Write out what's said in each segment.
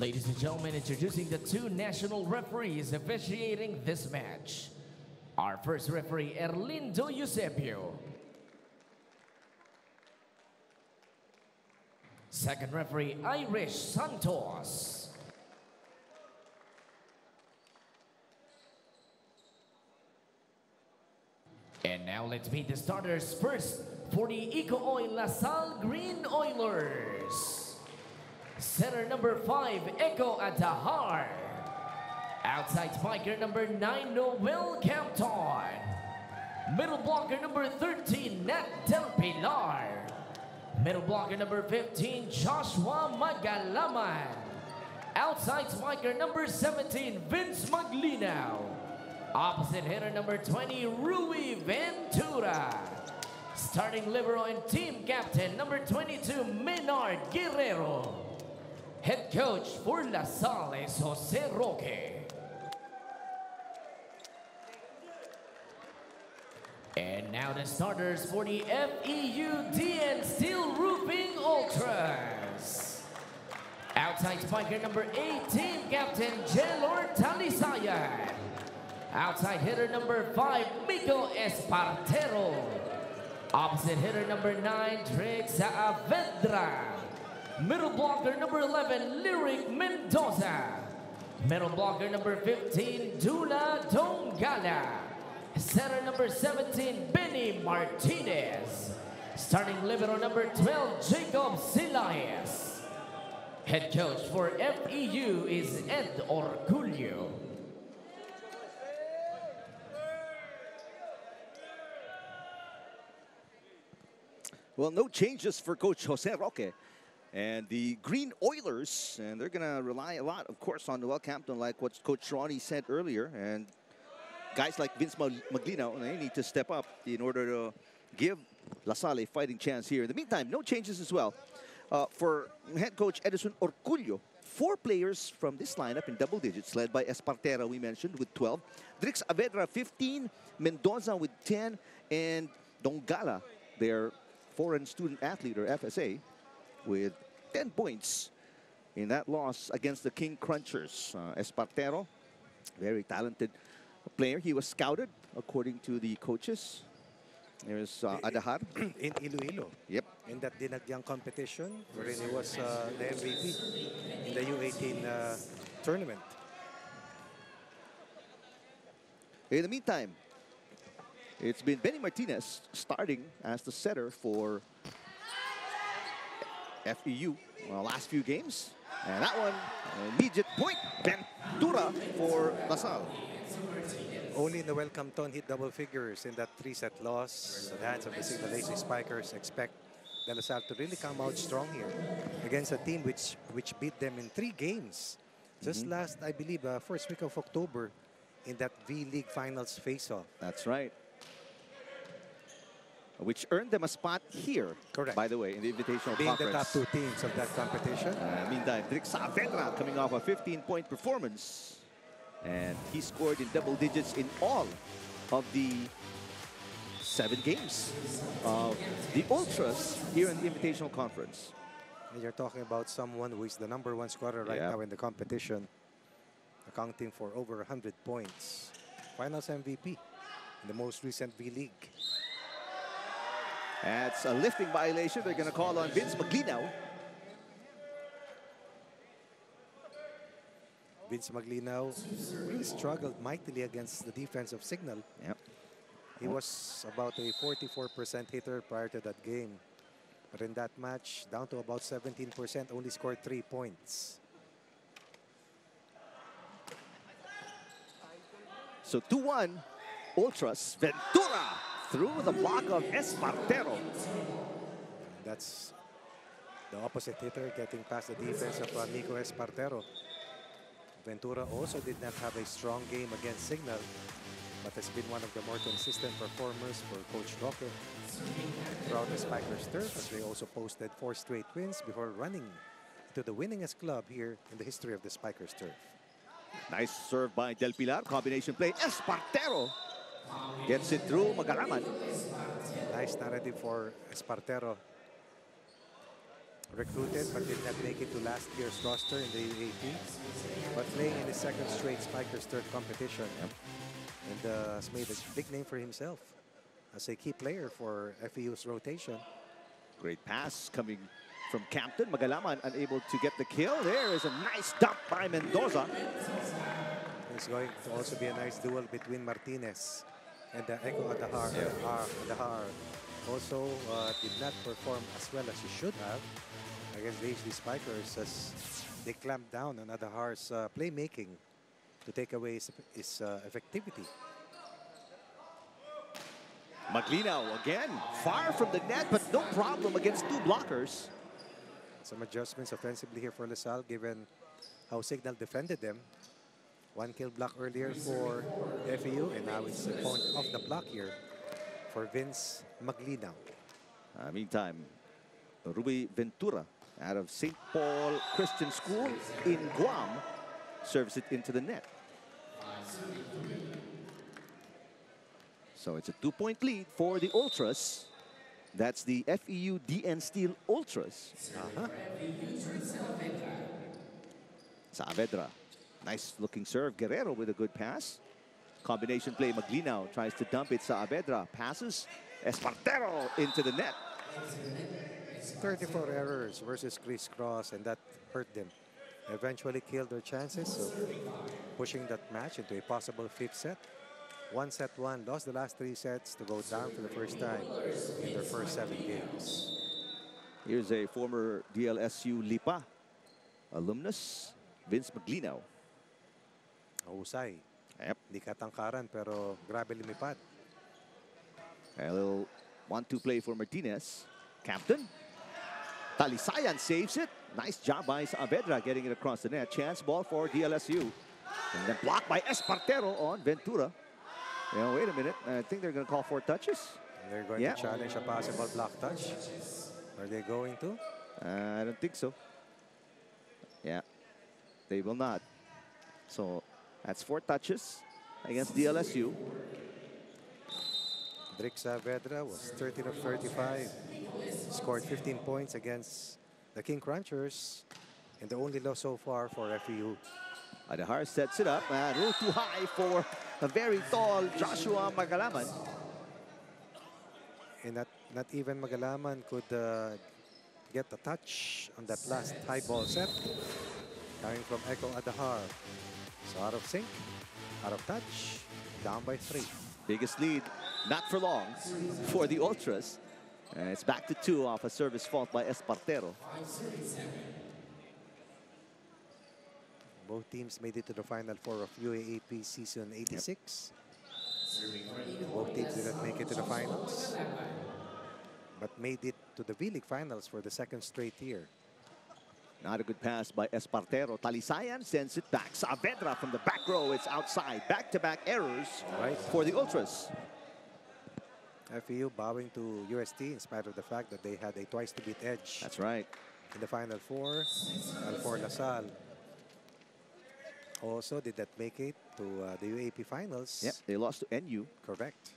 Ladies and gentlemen, introducing the two national referees officiating this match. Our first referee, Erlindo Eusebio. Second referee, Irish Santos. And now let's meet the starters. First, for the ECOOIL LaSalle Green Oilers. Center number 5, Echo Adahar. Outside spiker number 9, Noel Campton. Middle blocker number 13, Nat Del Pilar. Middle blocker number 15, Joshua Magalaman. Outside spiker number 17, Vince Maglinaw. Opposite hitter number 20, Rui Ventura. Starting libero and team captain number 22, Menard Guerrero. Head coach for LaSalle is Jose Roque. And now the starters for the FEUDN Steel Roofing Ultras. Outside spiker number 18, Captain Jelor Talisayan. Outside hitter number 5, Miko Espartero. Opposite hitter number 9, Trix Saavedra. Middle blocker number 11, Lyric Mendoza. Middle blocker number 15, Dula Dongala. Center number 17, Benny Martinez. Starting libero number 12, Jacob Silayas. Head coach for FEU is Ed Orculio. Well, no changes for Coach Jose Roque. And the Green Oilers, and they're going to rely a lot, of course, on Noel Campton, like what Coach Ronnie said earlier. And guys like Vince Maglinaw, they need to step up in order to give LaSalle a fighting chance here. In the meantime, no changes as well. For head coach Edison Orculio, 4 players from this lineup in double digits, led by Espartera, we mentioned, with 12. Drix Avedra, 15. Mendoza with 10. And Dongala, their foreign student athlete, or FSA, with 10 points in that loss against the King Crunchers. Espartero, very talented player. He was scouted, according to the coaches. There's Adahar. In Iloilo. Yep. In that Dinagyang competition, wherein he was the MVP in the U18 tournament. In the meantime, it's been Benny Martinez starting as the setter for FEU last few games. And that one, immediate point, Ventura for LaSalle. Only Noel Campton hit double figures in that 3-set loss. The hands of the Signal AC Spikers expect De La Salle to really come out strong here against a team which beat them in 3 games. Just last, I believe, first week of October in that V-League Finals face-off. That's right. Which earned them a spot here, correct, by the way, in the Invitational being Conference. The top 2 teams of that competition. Meantime, Drix Saavedra coming off a 15-point performance. And he scored in double digits in all of the 7 games of the Ultras here in the Invitational Conference. And you're talking about someone who is the #1 scorer right now in the competition, accounting for over 100 points. Finals MVP in the most recent V-League. That's a lifting violation. They're going to call on Vince Maglinaw. Vince Maglinaw really struggled mightily against the defense of Signal. Yep. He was about a 44% hitter prior to that game. But in that match, down to about 17%, only scored 3 points. So 2-1, Ultras. Ventura through the block of Espartero. That's the opposite hitter getting past the defense of Nico Espartero. Ventura also did not have a strong game against Signal, but has been one of the more consistent performers for Coach Roque throughout the Spikers turf, as they also posted 4 straight wins before running to the winningest club here in the history of the Spikers turf. Nice serve by Del Pilar. Combination play. Espartero gets it through Magalaman. Nice narrative for Espartero. recruited but did not make it to last year's roster in the UAP, but playing in his second straight Spikers third competition, and has made a big name for himself as a key player for FEU's rotation. Great pass coming from Captain. Magalaman unable to get the kill. There is a nice dump by Mendoza. It's going to also be a nice duel between Martinez and Echo Adahar. Adahar also did not perform as well as he should have against the HD Spikers, as they clamped down on Adahar's playmaking to take away his effectivity. Maglinaw again, far from the net, but no problem against two blockers. Some adjustments offensively here for LaSalle, given how Signal defended them. One kill block earlier for FEU, and now it's a point off the block here for Vince Maglinaw. Meantime, Ruby Ventura out of St. Paul Christian School in Guam serves it into the net. So it's a 2-point lead for the Ultras. That's the FEU DN Steel Ultras. Saavedra, nice looking serve. Guerrero with a good pass. Combination play, Maglinaw tries to dump it. Saavedra passes. Espartero into the net. 34 errors versus Chris Cross, and that hurt them. Eventually killed their chances of pushing that match into a possible fifth set. 1-1, lost the last 3 sets to go down for the first time in their first 7 games. Here's a former DLSU Lipa alumnus, Vince Maglinaw. Husay. Yep. Di katangkaran pero grabe lumipad. A little 1-2 play for Martinez. Captain. Talisayan saves it. Nice job by Saavedra getting it across the net. Chance ball for DLSU. And then blocked by Espartero on Ventura. Yeah, wait a minute. I think they're going to call 4 touches. And they're going to challenge a possible block touch. Are they going to? I don't think so. Yeah, they will not. So that's 4 touches against DLSU. Drix Saavedra was 13 of 35. Scored 15 points against the King Crunchers. And the only loss so far for FEU. Adahar sets it up. A little too high for a very tall Joshua Magalaman. And not even Magalaman could get a touch on that last high ball set. Coming from Echo Adahar. So out of sync, out of touch, down by 3. Biggest lead, not for long, for the Ultras. And it's back to 2 off a service fault by Espartero. Both teams made it to the Final Four of UAAP season 86. Both teams didn't make it to the finals, but made it to the V-League finals for the 2nd straight year. Not a good pass by Espartero. Talisayan sends it back. Saavedra from the back row. It's outside. Back-to-back errors for the Ultras. FEU bowing to UST in spite of the fact that they had a twice-to-beat edge. That's right. In the Final Four, and for LaSalle also did not make it to the UAP finals. Yep, they lost to NU. Correct.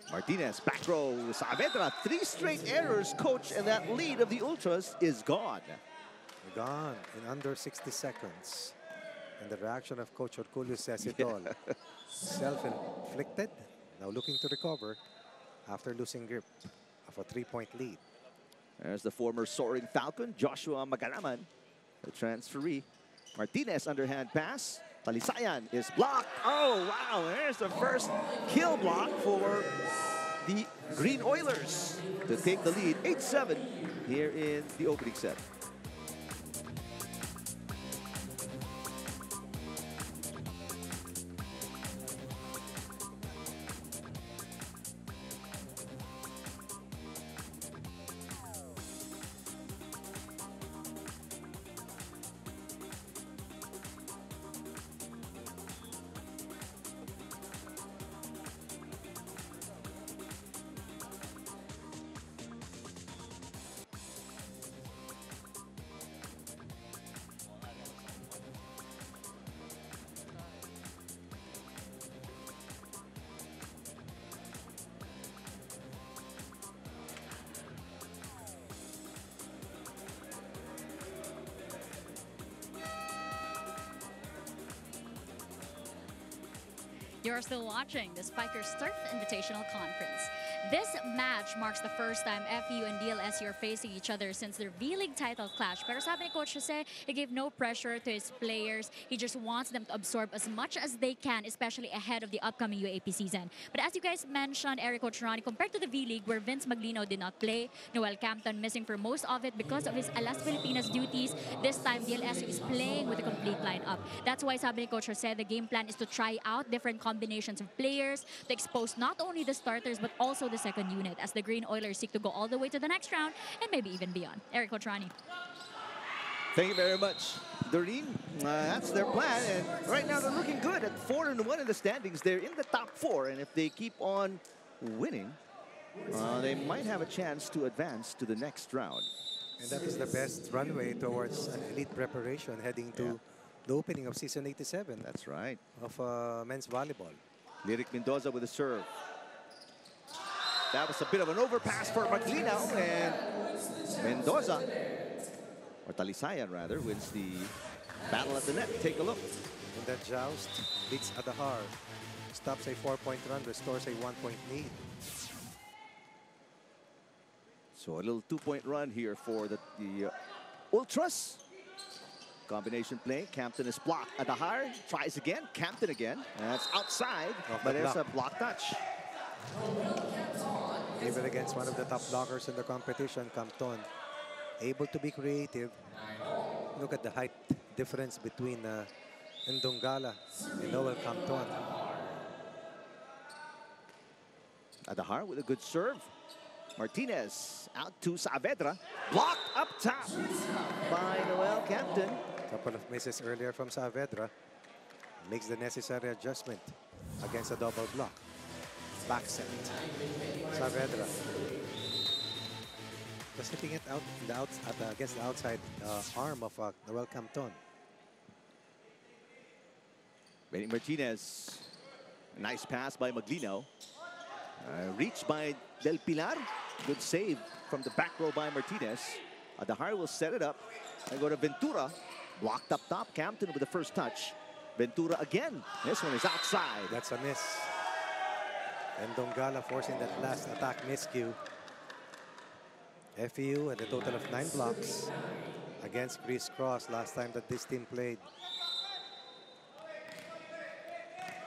Martinez, back row. Saavedra, 3 straight errors, coach, and that lead of the Ultras is gone. Gone in under 60 seconds. And the reaction of Coach Orculio says it all. Self-inflicted, now looking to recover after losing grip of a 3-point lead. There's the former soaring Falcon, Joshua Magalaman, the transferee. Martinez, underhand pass. Talisayan is blocked. Oh, wow. There's the first kill block for the Green Oilers to take the lead 8-7 here in the opening set. You're still watching the Spikers Turf Invitational Conference. This match marks the first time FEU and DLSU are facing each other since their V-League title clash. Pero sabi ni Coach Jose, he gave no pressure to his players. He just wants them to absorb as much as they can, especially ahead of the upcoming UAP season. But as you guys mentioned, Eric, Coach Ronnie, compared to the V-League where Vince Maglino did not play, Noel Campton missing for most of it because of his Alas Pilipinas duties, this time DLSU is playing with a complete lineup. That's why sabi ni Coach Jose, the game plan is to try out different combinations of players to expose not only the starters but also the second unit as the Green Oilers seek to go all the way to the next round and maybe even beyond. Eric, Coach Ronnie. Thank you very much, Doreen. That's their plan, and right now they're looking good at 4-1 in the standings. They're in the top 4, and if they keep on winning, they might have a chance to advance to the next round. And that is the best runway towards an elite preparation heading to the opening of season 87. That's right. Of men's volleyball. Lyric Mendoza with a serve. That was a bit of an overpass for Maglino, and Mendoza, or Talisayan rather, wins the battle at the net. Take a look. In that joust, beats Adahar. Stops a 4-point run, restores a 1-point lead. So a little 2-point run here for the Ultras. Combination play. Campton is blocked. Adahar tries again. Campton again. And that's outside, but there's a block touch. Even against one of the top blockers in the competition, Campton able to be creative. Look at the height difference between Ndongala and Noel Campton. Adahar with a good serve. Martinez out to Saavedra. Blocked up top by Noel Campton. Couple of misses earlier from Saavedra. Makes the necessary adjustment against a double block. Back set. Saavedra. Just hitting it out, against the outside arm of Noel Campton. Benny Martinez. Nice pass by Maglino. Reached by Del Pilar. Good save from the back row by Martinez. Adahar will set it up. And go to Ventura. Blocked up top. Campton with the first touch. Ventura again. This one is outside. That's a miss. And Ndongala forcing that last attack miscue. FEU at a total of 9 blocks against Chris Cross last time that this team played.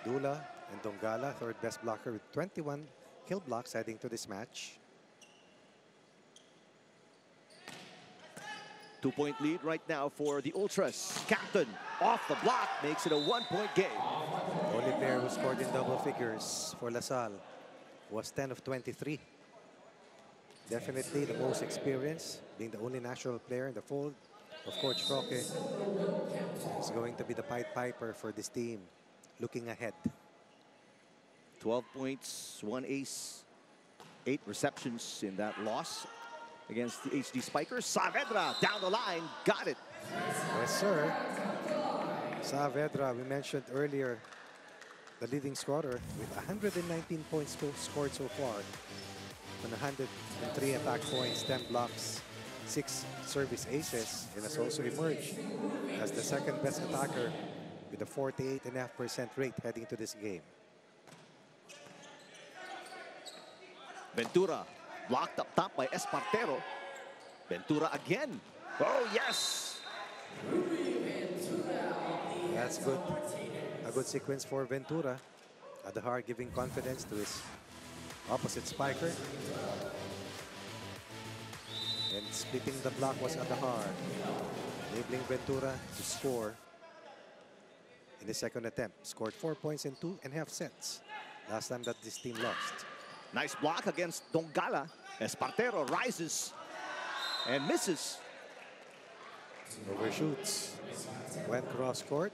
Dula and Ndongala, third best blocker with 21 kill blocks heading to this match. 2-point lead right now for the Ultras. Captain off the block makes it a 1-point game. Only player who scored in double figures for LaSalle was 10 of 23. Definitely the most experienced, being the only national player in the fold of Coach Roque. Is going to be the Pied Piper for this team, looking ahead. 12 points, 1 ace, 8 receptions in that loss against the HD Spikers. Saavedra down the line, got it. Yes, sir. Saavedra, we mentioned earlier, the leading scorer with 119 points scored so far. On 103 attack points, 10 blocks, 6 service aces, and has also emerged as the second best attacker with a 48.5% rate heading to this game. Ventura blocked up top by Espartero. Ventura again. Oh, yes. That's good. A good sequence for Ventura. Adahar giving confidence to his opposite spiker. And splitting the block was Adahar, enabling Ventura to score in the second attempt. Scored 4 points in 2.5 sets. Last time that this team lost. Nice block against Ndongala. Espartero rises and misses. Overshoots. Went cross court.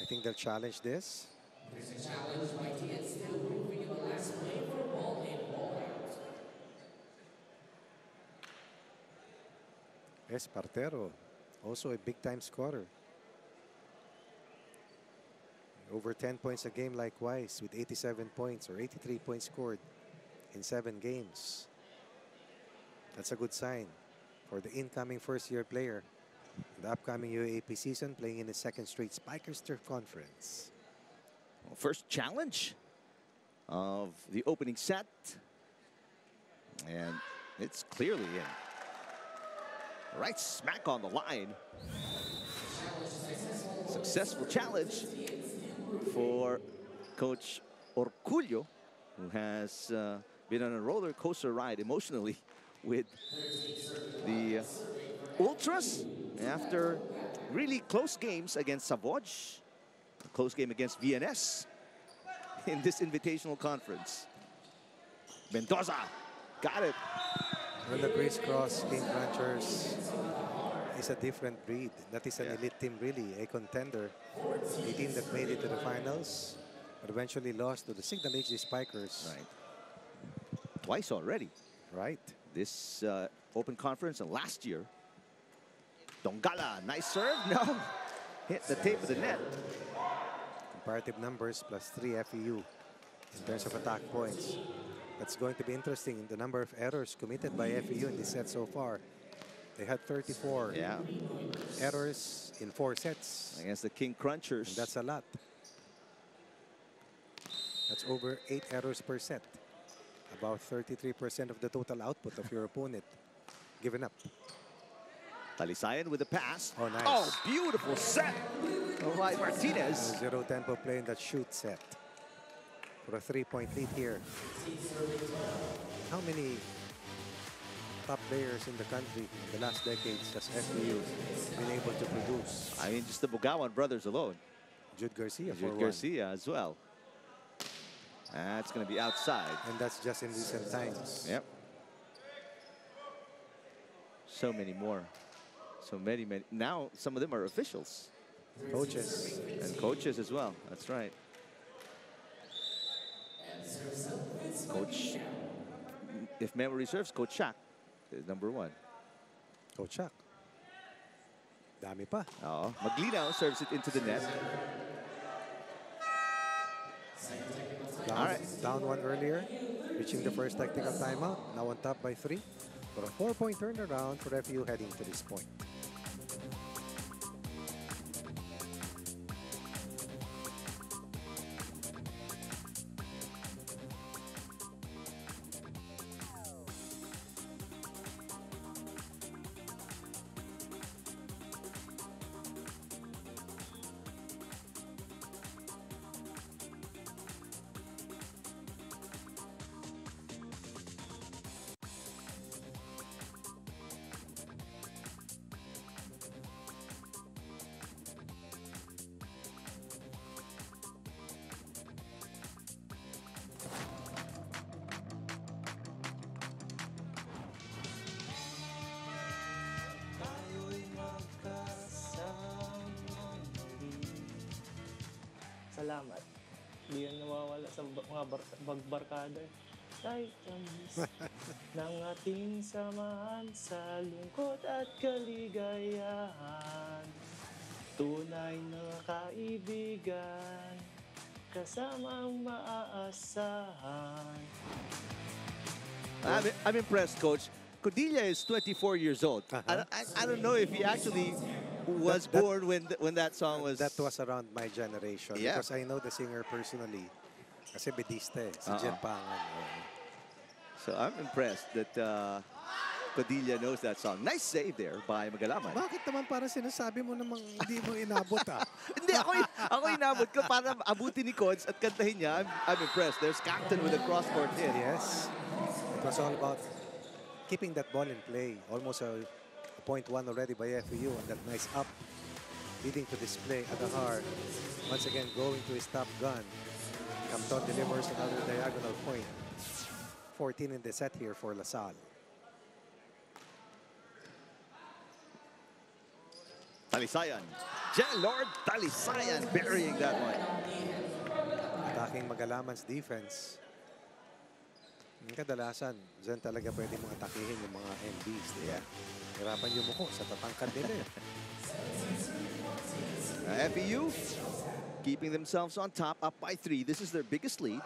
I think they'll challenge this. Espartero, also a big-time scorer. Over 10 points a game likewise, with 87 points or 83 points scored in 7 games. That's a good sign for the incoming first-year player in the upcoming UAP season, playing in his second straight Spikers Turf Conference. First challenge of the opening set. And it's clearly in. Right smack on the line. Successful challenge for Coach Orculio, who has been on a roller coaster ride emotionally with the Ultras after really close games against Savoj, a close game against VNS in this invitational conference. Mendoza got it. Well, the crisscross King Crunchers is a different breed. That is an elite team, really, a contender. A team that made it to the finals, but eventually lost to the Signal HD Spikers. Right. Twice already. Right. This open conference and last year. Dongala, nice serve. No, hit the tape of the net. Comparative numbers plus 3 FEU in terms of attack points. That's going to be interesting. The number of errors committed by FEU in this set so far. They had 34 errors in 4 sets. Against the King Crunchers. And that's a lot. That's over 8 errors per set. About 33% of the total output of your opponent given up. Talisayan with the pass. Oh, nice. Oh, beautiful set by Martinez. Zero tempo play in that shoot set. For a 3-point lead here. How many top players in the country in the last decades has FEU been able to produce? I mean, just the Bugawan brothers alone. Jude Garcia for Jude one. Garcia as well. That's going to be outside. And that's just in recent times. Yep. So many more. So many. Now, some of them are officials. Coaches. And coaches as well. That's right. Coach, if memory serves, Coach Shaq is #1. Coach Shaq. Dami pa. Oh, Maglinaw serves it into the net. Down 1 earlier, reaching the first technical timeout. Now on top by 3 for a 4-point turnaround for FEU heading to this point. Salamat. Di yan nawawala sa mga bagbarkada. Kahit tamis ng ating samahan sa lungkot at kaligayahan. Tunay na kaibigan, kasamang maaasahan. I'm impressed, Coach. Codilla is 24 years old. I don't know if he actually was born when that song was... That was around my generation. Yeah. Because I know the singer personally. Kasi bedista si Jen Pangan. So I'm impressed that Codilla knows that song. Nice save there by Magalaman. Bakit naman para sinasabi mo namang hindi mo inabot Hindi, ako inabot ko para abutin ni Coach at kantahin niya. I'm impressed. There's Captain with a cross-court hit. Yes. It was all about keeping that ball in play. Almost a point 1 already by FEU and that nice up leading to this play at the heart. Once again going to his top gun. Camton delivers another diagonal point. 14 in the set here for LaSalle. Talisayan. Lord Talisayan burying that one. Attacking Magalaman's defense. Kadalasan, dyan talaga pwede mong atakihin yung mga MBs. Diba? Hirapan yung muko sa tatangkad nila. FEU keeping themselves on top, up by 3. This is their biggest lead.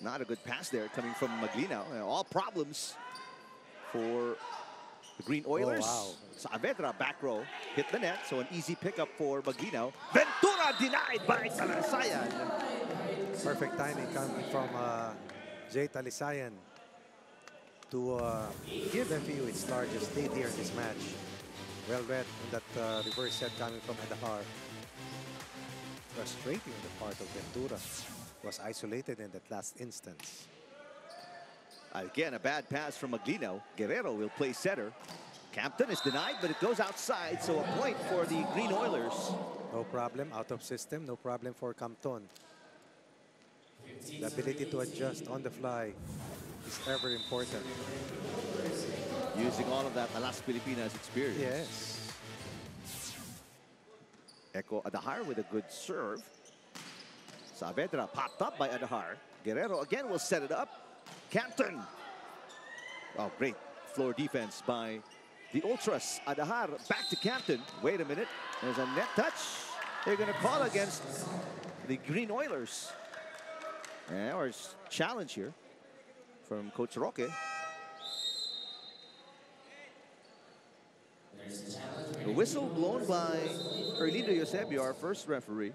Not a good pass there coming from Maglinaw. All problems for The Green Oilers. wow. Saavedra, back row, hit the net. So an easy pickup for Maglinaw. Ventura denied by Talisayan. Perfect timing coming from Jay Talisayan to give FEU its largest lead here in this match. Well read on that reverse set coming from Adahar. Frustrating on the part of Ventura. Was isolated in that last instance. Again, a bad pass from Maglinaw. Guerrero will play setter. Campton is denied, but it goes outside, so a point for the Green Oilers. No problem, out of system, no problem for Campton. The ability to adjust on the fly is ever important. Using all of that Alas Pilipinas experience. Yes. Echo Adahar with a good serve. Saavedra popped up by Adahar. Guerrero again will set it up. Campton. Oh, great floor defense by the Ultras. Adahar back to Campton. Wait a minute. There's a net touch. They're going to call against the Green Oilers. And there's challenge here from Coach Roque. The whistle blown by Erlindo Eusebio, our first referee.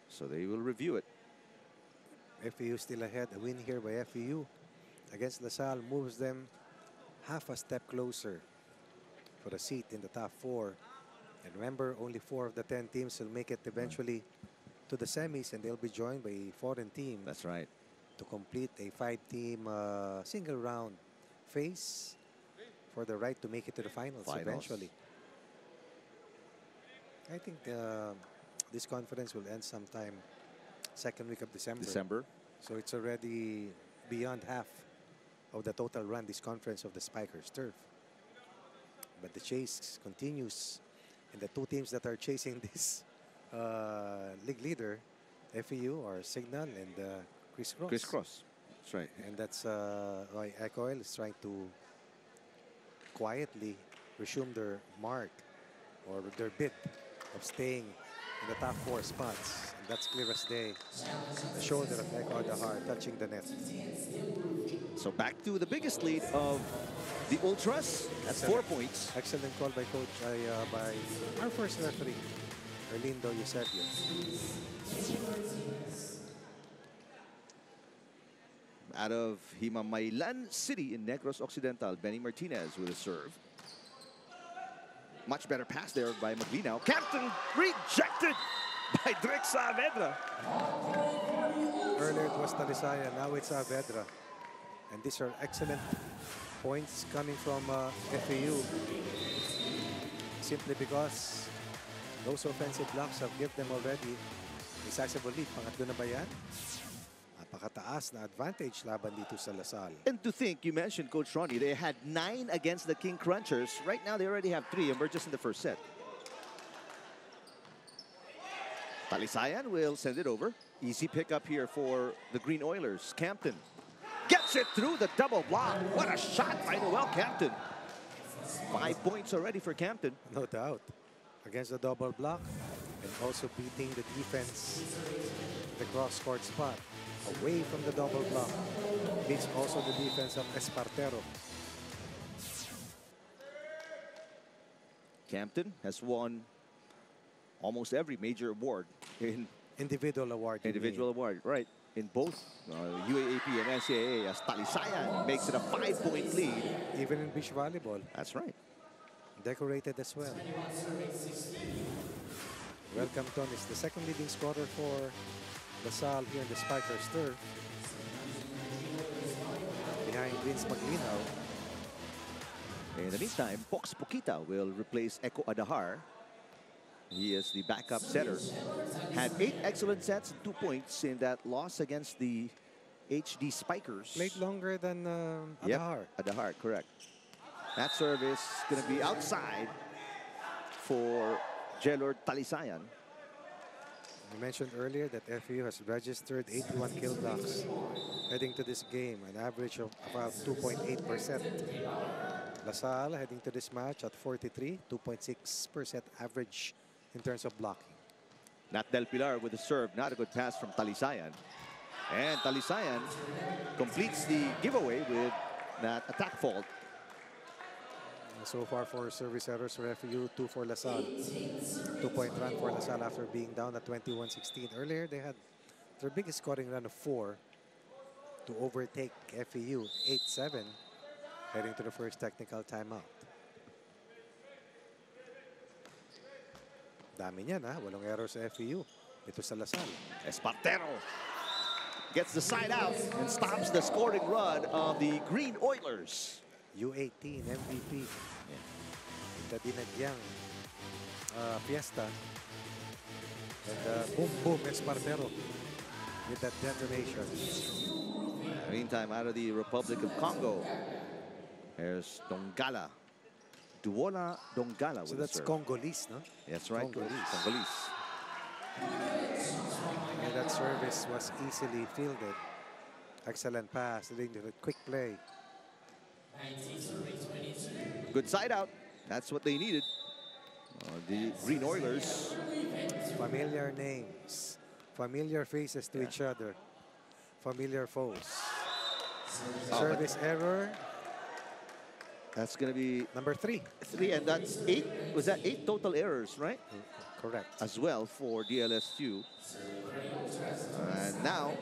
So they will review it. FEU still ahead. A win here by FEU against LaSalle moves them half a step closer for a seat in the top 4. And remember, only 4 of the 10 teams will make it eventually to the semis, and they'll be joined by a foreign team. That's right. To complete a 5-team single round phase for the right to make it to the finals. Eventually. I think this conference will end sometime second week of December. So it's already beyond half of the total run this conference of the Spikers turf. But the chase continues, and the 2 teams that are chasing this league leader, FEU, are Signal and Chris Cross. Chris Cross. That's right. And that's why ECOOIL is trying to quietly resume their mark or their bid of staying in the top 4 spots. And that's clear as day. The shoulder of Echo Adahar touching the net. So back to the biggest lead of the Ultras. That's 4 points. Excellent call by Coach, by our first referee, Erlindo Eusebio. Out of Himamaylan City in Negros Occidental, Benny Martinez with a serve. Much better pass there by Maglinaw. Campton rejected by Drake Saavedra. Earlier it was Talisaya, now it's Saavedra. And these are excellent points coming from FEU. Simply because those offensive blocks have given them already a sizable lead. Pangatlo na ba yan? Napakataas na advantage laban dito sa LaSalle. And to think, you mentioned Coach Ronnie, they had 9 against the King Crunchers. Right now they already have 3, and we're just in the first set. Talisayan will send it over. Easy pickup here for the Green Oilers. Campton gets it through the double block. What a shot by Noel Campton. 5 points already for Campton. No doubt. Against the double block and also beating the defense, the cross-court spot. Away from the double block. Beats also the defense of Espartero. Campton has won almost every major award in individual award. Award, right? In both UAAP and NCAA, as Talisayan makes it a 5-point lead. Even in beach volleyball. That's right. Decorated as well. Well, Campton is the second leading scorer for LaSalle here in the Spikers turf. Behind Vince Maglinaw. In the meantime, Box Pukita will replace Echo Adahar. He is the backup setter. Had 8 excellent sets and 2 points in that loss against the HD Spikers. Played longer than Adahar. Yep, Adahar, correct. That serve is going to be outside for Jelord Talisayan. We mentioned earlier that FEU has registered 81 kill blocks heading to this game, an average of about 2.8%. LaSalle heading to this match at 43, 2.6% average in terms of blocking. Nat Del Pilar with the serve, not a good pass from Talisayan. And Talisayan completes the giveaway with that attack fault. So far for service errors for FEU, 2 for LaSalle. 2-point run for LaSalle after being down at 21-16. Earlier, they had their biggest scoring run of 4 to overtake FEU 8-7, heading to the first technical timeout. Dami niyan, ha? Walong error sa FEU. Ito sa LaSalle. Espartero gets the side out and stops the scoring run of the Green Oilers. U18 MVP. The dinagyang fiesta. And boom, boom, Espartero with that detonation. Meantime, out of the Republic of Congo, there's Dongala. Duola Dongala. So that's Congolese, no? That's right. Congolese. And that service was easily fielded. Excellent pass, leading to the quick play. Good side out. That's what they needed. The Green Oilers. Familiar names, familiar faces to each other, familiar foes. Service error. That's going to be number 3. 3, and that's 8. Was that 8 total errors, right? Correct. As well for DLSU. And now,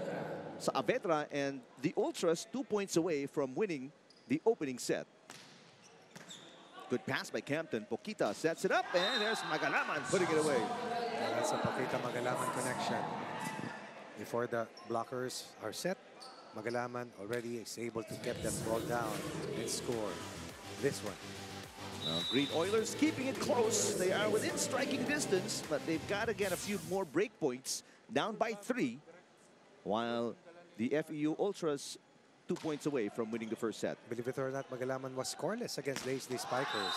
Saavedra and the Ultras 2 points away from winning the opening set. Good pass by Campton. Poquita sets it up, and there's Magalaman putting it away. Yeah, that's a Poquita-Magalaman connection. Before the blockers are set, Magalaman already is able to get that ball down and score this one. Now, Green Oilers keeping it close. They are within striking distance, but they've got to get a few more break points. Down by 3, while the FEU Ultras 2 points away from winning the first set. Believe it or not, Magalaman was scoreless against the HD Spikers.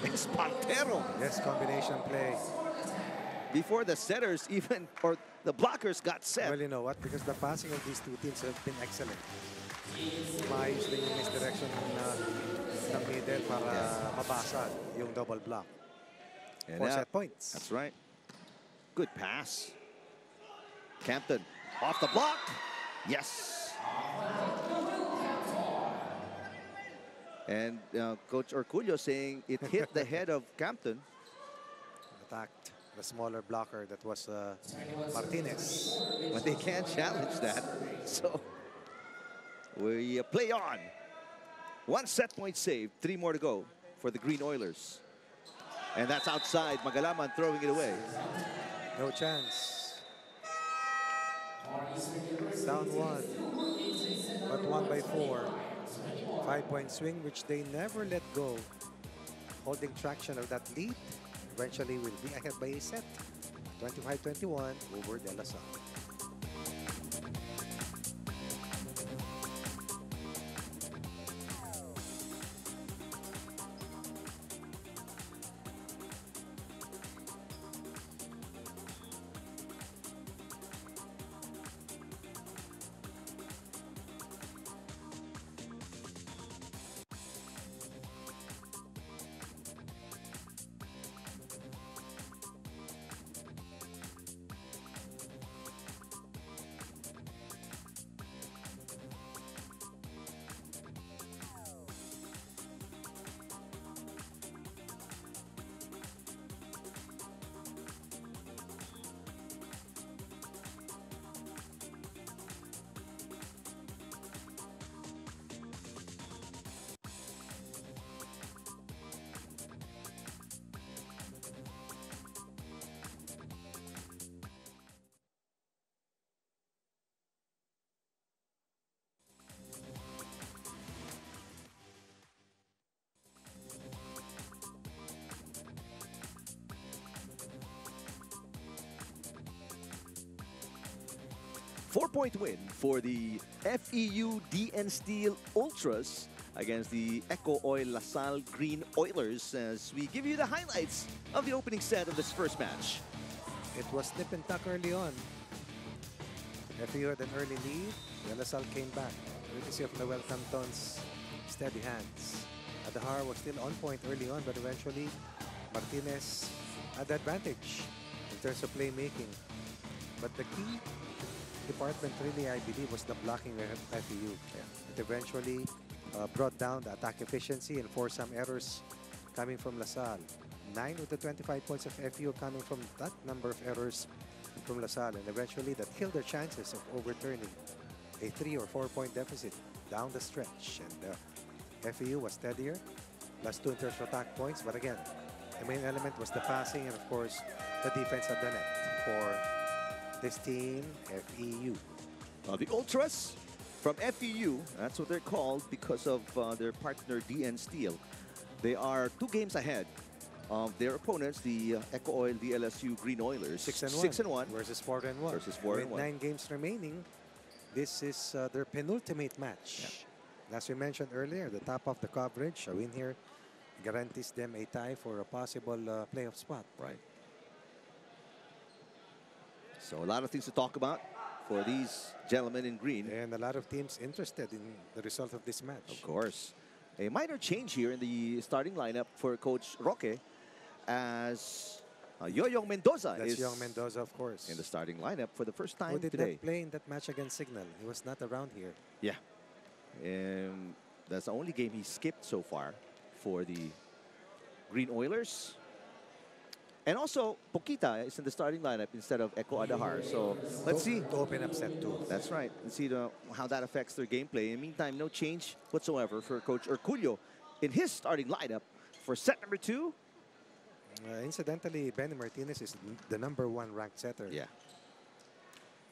Espartero. Yes, combination play. Before the setters even, or the blockers got set. Well, you know what? Because the passing of these two teams have been excellent. Maayos din yung misdirection ng middle para mabasag yung double block. And 4 set points. That's right. Good pass. Campton off the block. Yes. And Coach Orculio saying it hit the head of Campton. Attacked the smaller blocker that was Martinez. But they can't challenge that. So we play on. 1 set point saved. 3 more to go for the Green Oilers. And that's outside. Magalaman throwing it away. No chance. Down 1. But 1 by 4. 5-point swing, which they never let go. Holding traction of that lead. Eventually will be ahead by a set. 25-21 over De La Salle. Four-point win for the FEU DN Steel Ultras against the ECOOIL LaSalle Green Oilers as we give you the highlights of the opening set of this first match. It was nip and tuck early on. FEU had an early lead. De La Salle came back. Courtesy of Noel Canton's steady hands. Adahar was still on point early on, but eventually Martinez had the advantage in terms of playmaking. But the key department really, I believe, was the blocking of FEU. It eventually brought down the attack efficiency and forced some errors coming from LaSalle. 9 of the 25 points of FEU coming from that number of errors from LaSalle, and eventually that killed their chances of overturning a 3 or 4 point deficit down the stretch. And FEU was steadier, +2 in terms of attack points, but again, the main element was the passing and, of course, the defense at the net for this team, FEU. The Ultras from FEU, that's what they're called because of their partner DN Steel. They are 2 games ahead of their opponents, the ECOOIL, the LSU Green Oilers. 6-1 versus 4-1. Versus 4-1. With 9 games remaining, this is their penultimate match. Yeah. As we mentioned earlier, the top of the coverage, a win here guarantees them a tie for a possible playoff spot. Right. So a lot of things to talk about for these gentlemen in green. And a lot of teams interested in the result of this match. Of course. A minor change here in the starting lineup for Coach Roque, as Yoyong Mendoza That's is young Mendoza, of course. in the starting lineup for the first time Who did today. not play in that match against Signal? He was not around here. Yeah. That's the only game he skipped so far for the Green Oilers. And also, Poquita is in the starting lineup instead of Echo Adahar. So let's see. To open up set 2. That's right. Let's see how that affects their gameplay. In the meantime, no change whatsoever for Coach Erculio in his starting lineup for set number 2. Incidentally, Benny Martinez is the #1 ranked setter. Yeah.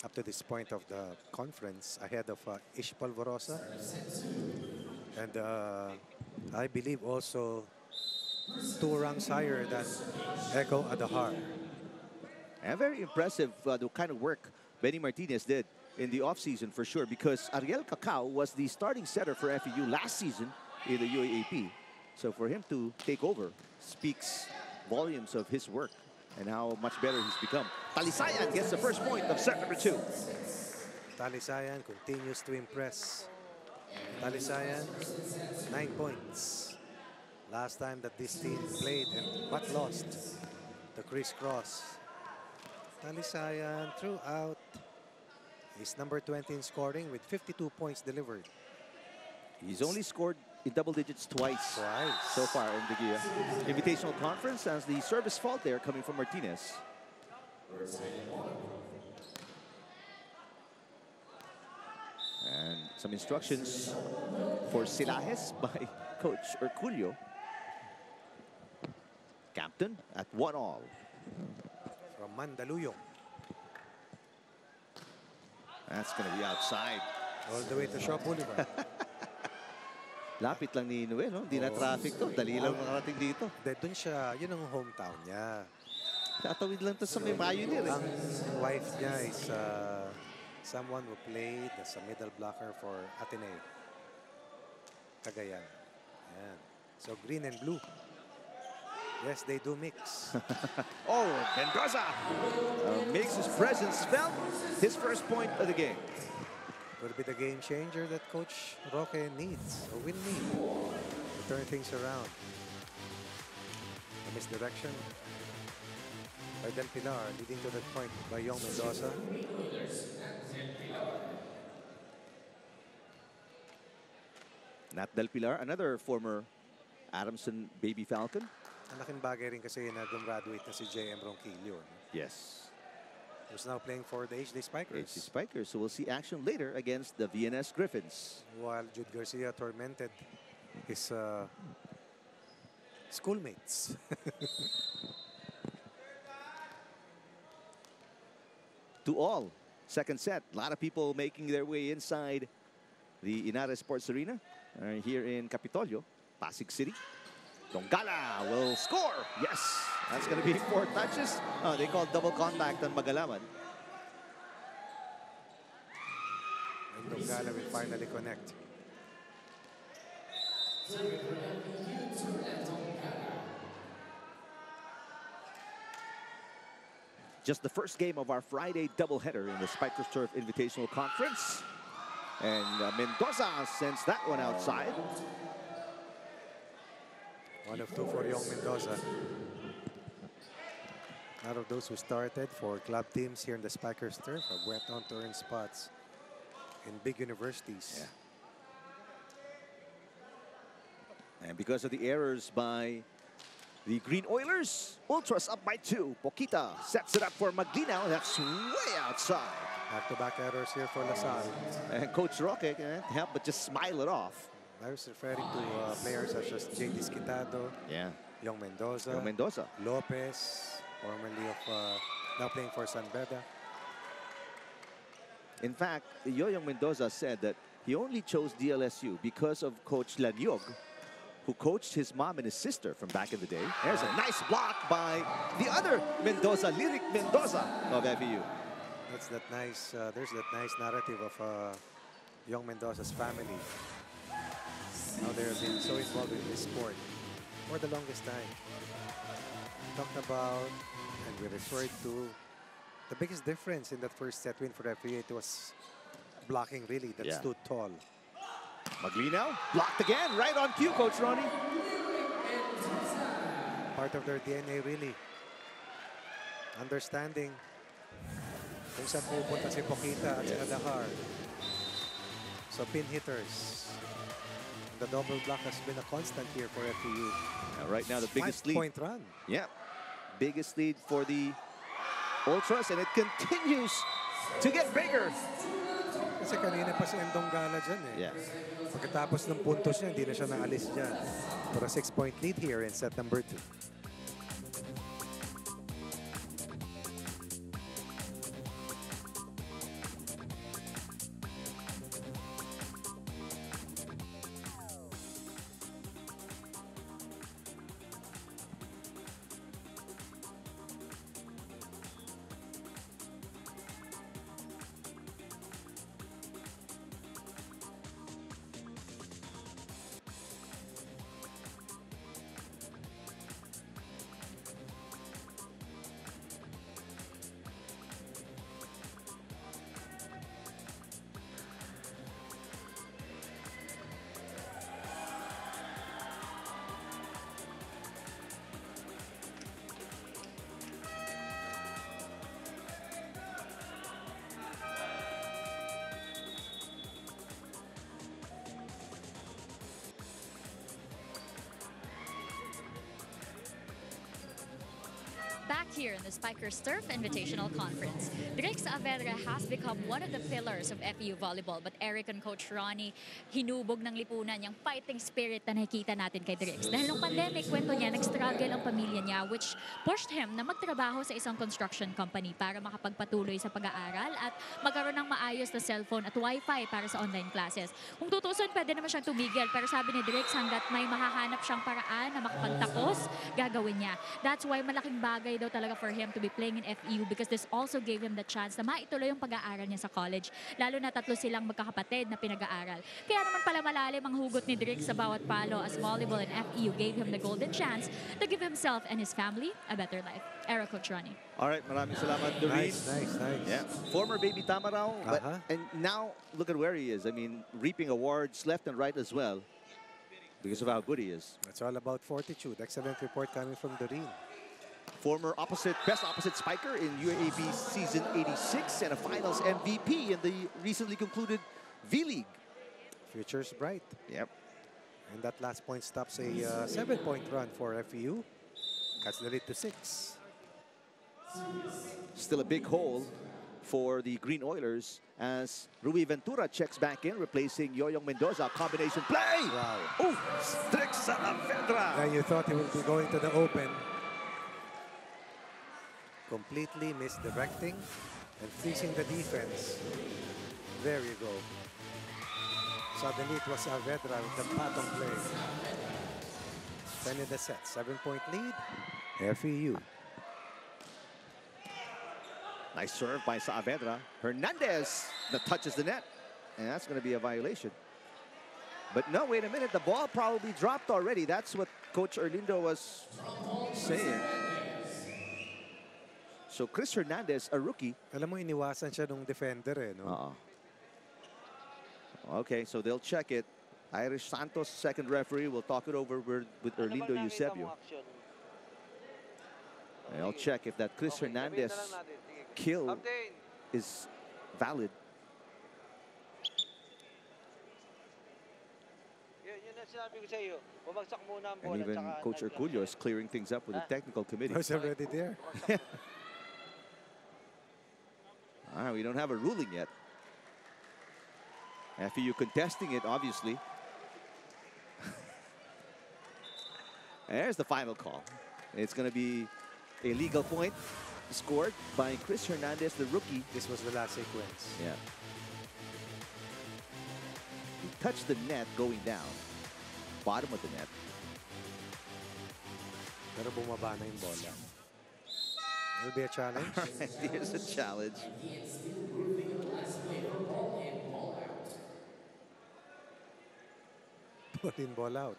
Up to this point of the conference, ahead of Ish Polvorosa. And I believe also 2 ranks higher than Echo Adahar. And very impressive the kind of work Benny Martinez did in the offseason for sure, because Ariel Cacao was the starting setter for FEU last season in the UAAP. So for him to take over speaks volumes of his work and how much better he's become. Talisayan gets the first point of set number 2. Talisayan continues to impress. Talisayan, 9 points. Last time that this team played but lost, the crisscross. Talisayan throughout. He's number 20 in scoring with 52 points delivered. He's only scored in double digits twice so far in the Invitational Conference, as the service fault there coming from Martinez. And some instructions for Silajes by Coach Erculio. Captain at 1-all. From Mandaluyong. That's going to be outside. All the way to Shaw Boulevard. Lapit lang ni Noel, no? Hindi na traffic to. Dali lang makarating dito. Doon siya, yun ang hometown niya. Tatawid lang to sa may Pioneer. Ang wife niya is someone who played as a middle blocker for Ateneo. Cagayan. Ayan. So green and blue. Yes, they do mix. Oh, Mendoza makes his presence felt. His first point of the game. Will be the game changer that Coach Roque needs or will need to turn things around. A misdirection by Del Pilar, leading to that point by Young Mendoza. Nat Del Pilar, another former Adamson Baby Falcon. Ang laking bagay rin kasi na gumraduate na si J.M. Ronquillo. Yes. Who's now playing for the HD Spikers. HD Spikers, so we'll see action later against the VNS Griffins. While Jude Garcia tormented his schoolmates. 2-all. Second set. A lot of people making their way inside the Inares Sports Arena here in Capitolio, Pasig City. Dongala will score. Yes, that's going to be 4 touches. They call double contact on Magalaman. And Dongala will finally connect. Just the first game of our Friday doubleheader in the Spikers Turf Invitational Conference. And Mendoza sends that one outside. 1 of 2 for Young Mendoza. A lot of those who started for club teams here in the Spikers turf have went on to earn spots in big universities. Yeah. And because of the errors by the Green Oilers, Ultras up by 2. Poquita sets it up for Maglinaw. That's way outside. Back-to-back errors here for LaSalle. And Coach Roque can't help but just smile it off. I was referring to players such as J.D. Skitado, Yeah. Young Mendoza, Young Mendoza. Lopez, formerly of now playing for San Beda. In fact, Yoyong Mendoza said that he only chose DLSU because of Coach Lanyog, who coached his mom and his sister from back in the day. There's a nice block by the other Mendoza, Lyric Mendoza of FEU. That's that nice. There's that nice narrative of Young Mendoza's family. How they've been so involved in this sport for the longest time. Talked about and we referred to the biggest difference in that first set win for FEU. It was blocking really that stood tall. Maglinaw blocked again, right on cue, Coach Ronnie. Part of their DNA really. Understanding kung saan pupunta si Poquita at si Adahar. So pin hitters. The double block has been a constant here for FEU. Right now the biggest lead. 5-point run. Yeah, biggest lead for the Ultras, and it continues to get bigger. Kasi kanina pa si Endong Gala dyan eh. Yeah. Pagkatapos ng puntos niya, hindi na siya naalis dyan. For a 6-point lead here in set number 2. Back here in the Spikers Turf Invitational Conference, Drix Saavedra has become one of the pillars of FEU volleyball. But Eric and Coach Ronnie, hinubog ng lipunan yung fighting spirit na nakikita natin kay Drix. Dahil nung pandemic, kwento niya, nag-struggle ang pamilya niya, which pushed him na magtrabaho sa isang construction company para makapagpatuloy sa pag-aaral at magkaroon ng maayos na cellphone at wifi para sa online classes. Kung tutusin, pwede naman siyang tumigil. Pero sabi ni Drix, hanggat may mahahanap siyang paraan na makapagtapos, gagawin niya. That's why malaking bagay daw talaga for him to be playing in FEU because this also gave him the chance na maituloy yung pag-aaral niya sa college. Lalo na tatlo silang magkakapatid na pinag-aaral. Kaya naman pala malalim ang hugot ni Drix sa bawat palo as volleyball and FEU gave him the golden chance to give himself and his family a better life. Eric, Coach Ronnie. All right, maraming salamat, Doreen. Nice. Yeah, former baby Tamaraw, but and now look at where he is. I mean, reaping awards left and right as well because of how good he is. It's all about fortitude. Excellent report coming from Doreen. Former best opposite spiker in UAAB season 86 and a finals MVP in the recently concluded V-League. Future's bright. Yep. And that last point stops a 7-point run for FEU. Cuts the lead to 6. Still a big hole for the Green Oilers as Rui Ventura checks back in, replacing Yoyong Mendoza. Combination play! Wow. Oh, Drix Saavedra! Now you thought he would be going to the open. Completely misdirecting and freezing the defense. There you go. Suddenly it was Saavedra with the bottom play. 10 in the set, 7-point lead, FEU. Nice serve by Saavedra. Hernandez that touches the net. And that's going to be a violation. But no, wait a minute. The ball probably dropped already. That's what Coach Erlindo was saying. So Chris Hernandez, a rookie. Alam mo, iniwasan siya nung defender eh, no? Okay, so they'll check it. Irish Santos, second referee, will talk it over with Erlindo Eusebio. And I'll check if that Chris Hernandez kill is valid. And even Coach ECOOIL is clearing things up with the technical committee. It's already there. All right, we don't have a ruling yet. FEU contesting it, obviously. And there's the final call. It's going to be a legal point scored by Chris Hernandez, the rookie. This was the last sequence. Yeah. He touched the net going down. Bottom of the net. Pero bumaba na yung bola. Will be a challenge. Here's a challenge. Put in, ball out.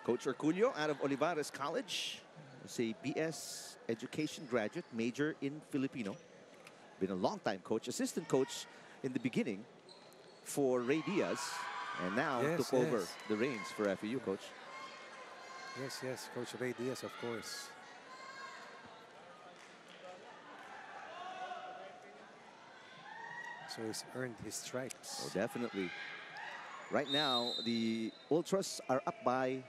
Coach ECOOIL out of Olivares College. Is a BS education graduate, major in Filipino. Been a long time coach, assistant coach in the beginning for Ray Diaz, and now took over the reins for FEU, coach. Yes, Coach Ray Diaz, of course. So he's earned his stripes. Oh, definitely. Right now, the Ultras are up by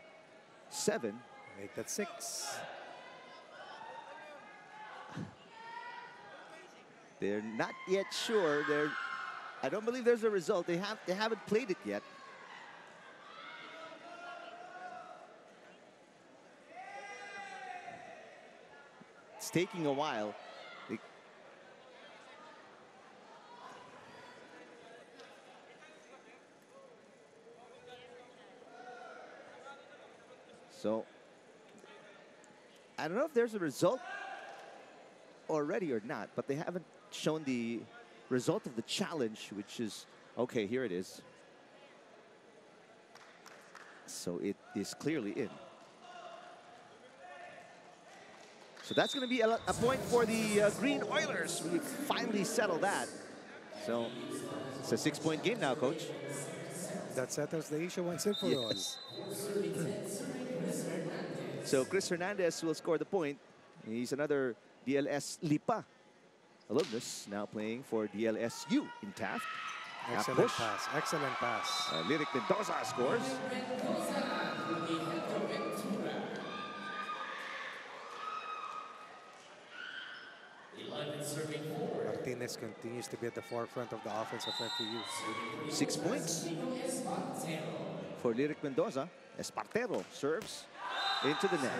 7. Make that 6. They're not yet sure. I don't believe there's a result. They haven't played it yet. It's taking a while. So I don't know if there's a result already or not, but they haven't shown the result of the challenge, which is, okay, here it is. So it is clearly in. So that's going to be a point for the Green Oilers. We finally settled that. So it's a 6-point game now, coach. That settles the issue once and for all. So Chris Hernandez will score the point. He's another DLS Lipa alumnus, now playing for DLSU in Taft. Excellent pass. Excellent pass. Lyric Mendoza scores. Martinez continues to be at the forefront of the offense of FEU. 6 points for Lyric Mendoza. Espartero serves into the net.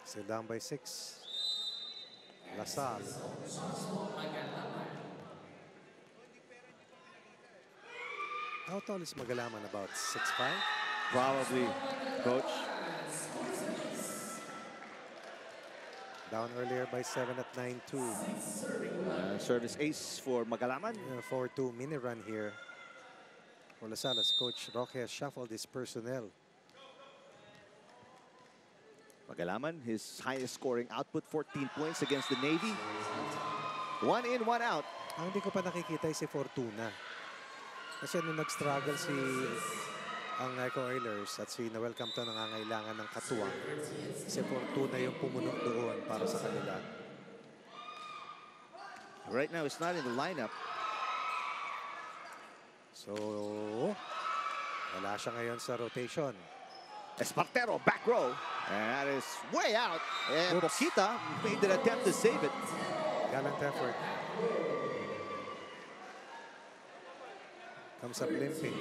Still down by 6. Lasal. How tall is Magalaman? About 6'5"? Probably, coach. Down earlier by 7 at 9-2. Service ace for Magalaman. 4-2 mini run here for Lasal as Coach Roque has shuffled his personnel. Magalaman, his highest scoring output, 14 points against the Navy. 1 in, 1 out. Ang hindi ko pa nakikita ay si Fortuna. Kasi nung nag-struggle ang ECOOILers at si Noel Campton nangangailangan ng katuwang, si Fortuna yung pumuno doon para sa kanila. Right now, it's not in the lineup. So, wala siya ngayon sa rotation. Espartero, back row. And that is way out. And Poquita made an attempt to save it. Gallant effort. Comes up limping.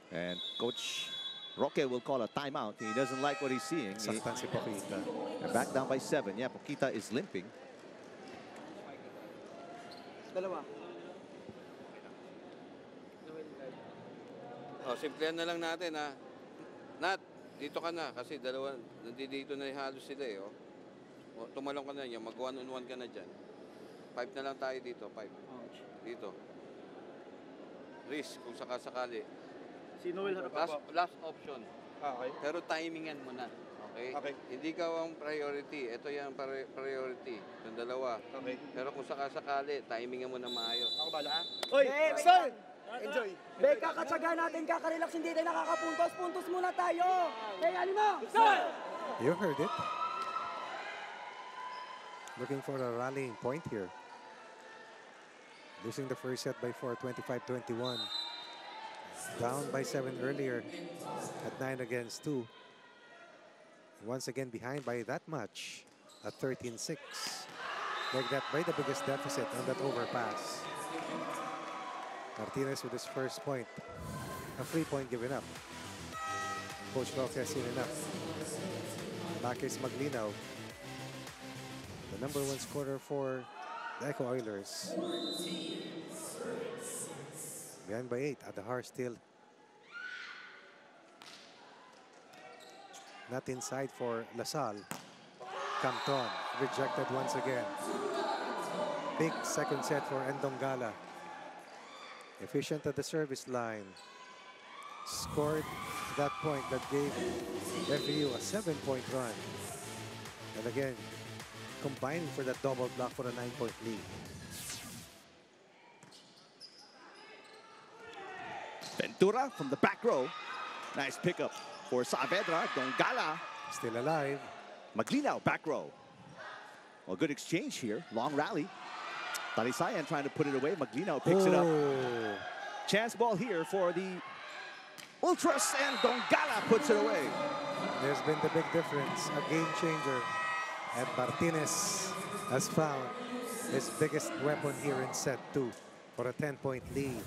And Coach Roque will call a timeout. He doesn't like what he's seeing. Saktan si Poquita. They're back down by 7. Yeah, Poquita is limping. Dalawa. Oh, simplihan na lang natin, ha. Nat, dito ka na kasi dalawa, nandito na halos sila eh. Oh. Tumalong ka na yan, mag 1-on-1 ka na dyan. 5 na lang tayo dito, 5. Dito. Risk kung sakasakali. Si Noel harap Last option. Okay. Pero timingan mo na. Okay? Okay. Hindi ka ang priority. Ito yung priority. Yung dalawa. Okay. Pero kung sakasakali, timingan mo na maayos. Ako bala, ha? Hoy, sir! Enjoy. Beka, katsaga natin, kakarelax, hindi tayo nakakapuntos. Puntos muna tayo. Kaya mo, sir! You heard it. Looking for a rallying point here. Losing the first set by 4, 25-21. Down by 7 earlier at 9 against 2. Once again behind by that much at 13-6. Like that by the biggest deficit on that overpass. Martinez with his first point. A free point given up. Coach Roque has seen enough. Back is Maglinaw. The #1 scorer for the ECOOILers. Behind by 8. Adahar still not inside for Lasal. Campton rejected once again. Big second set for Ndongala. Efficient at the service line. Scored that point that gave FEU a 7-point run. And again, combining for that double block for a 9-point lead. Ventura from the back row. Nice pickup for Saavedra. Ndongala Still alive. Maglinaw back row. Well, good exchange here. Long rally. Talisayan trying to put it away. Maglinaw picks it up. Chance ball here for the Ultras, and Ndongala puts it away. There's been the big difference. A game changer. And Martinez has found his biggest weapon here in set 2 for a 10-point lead.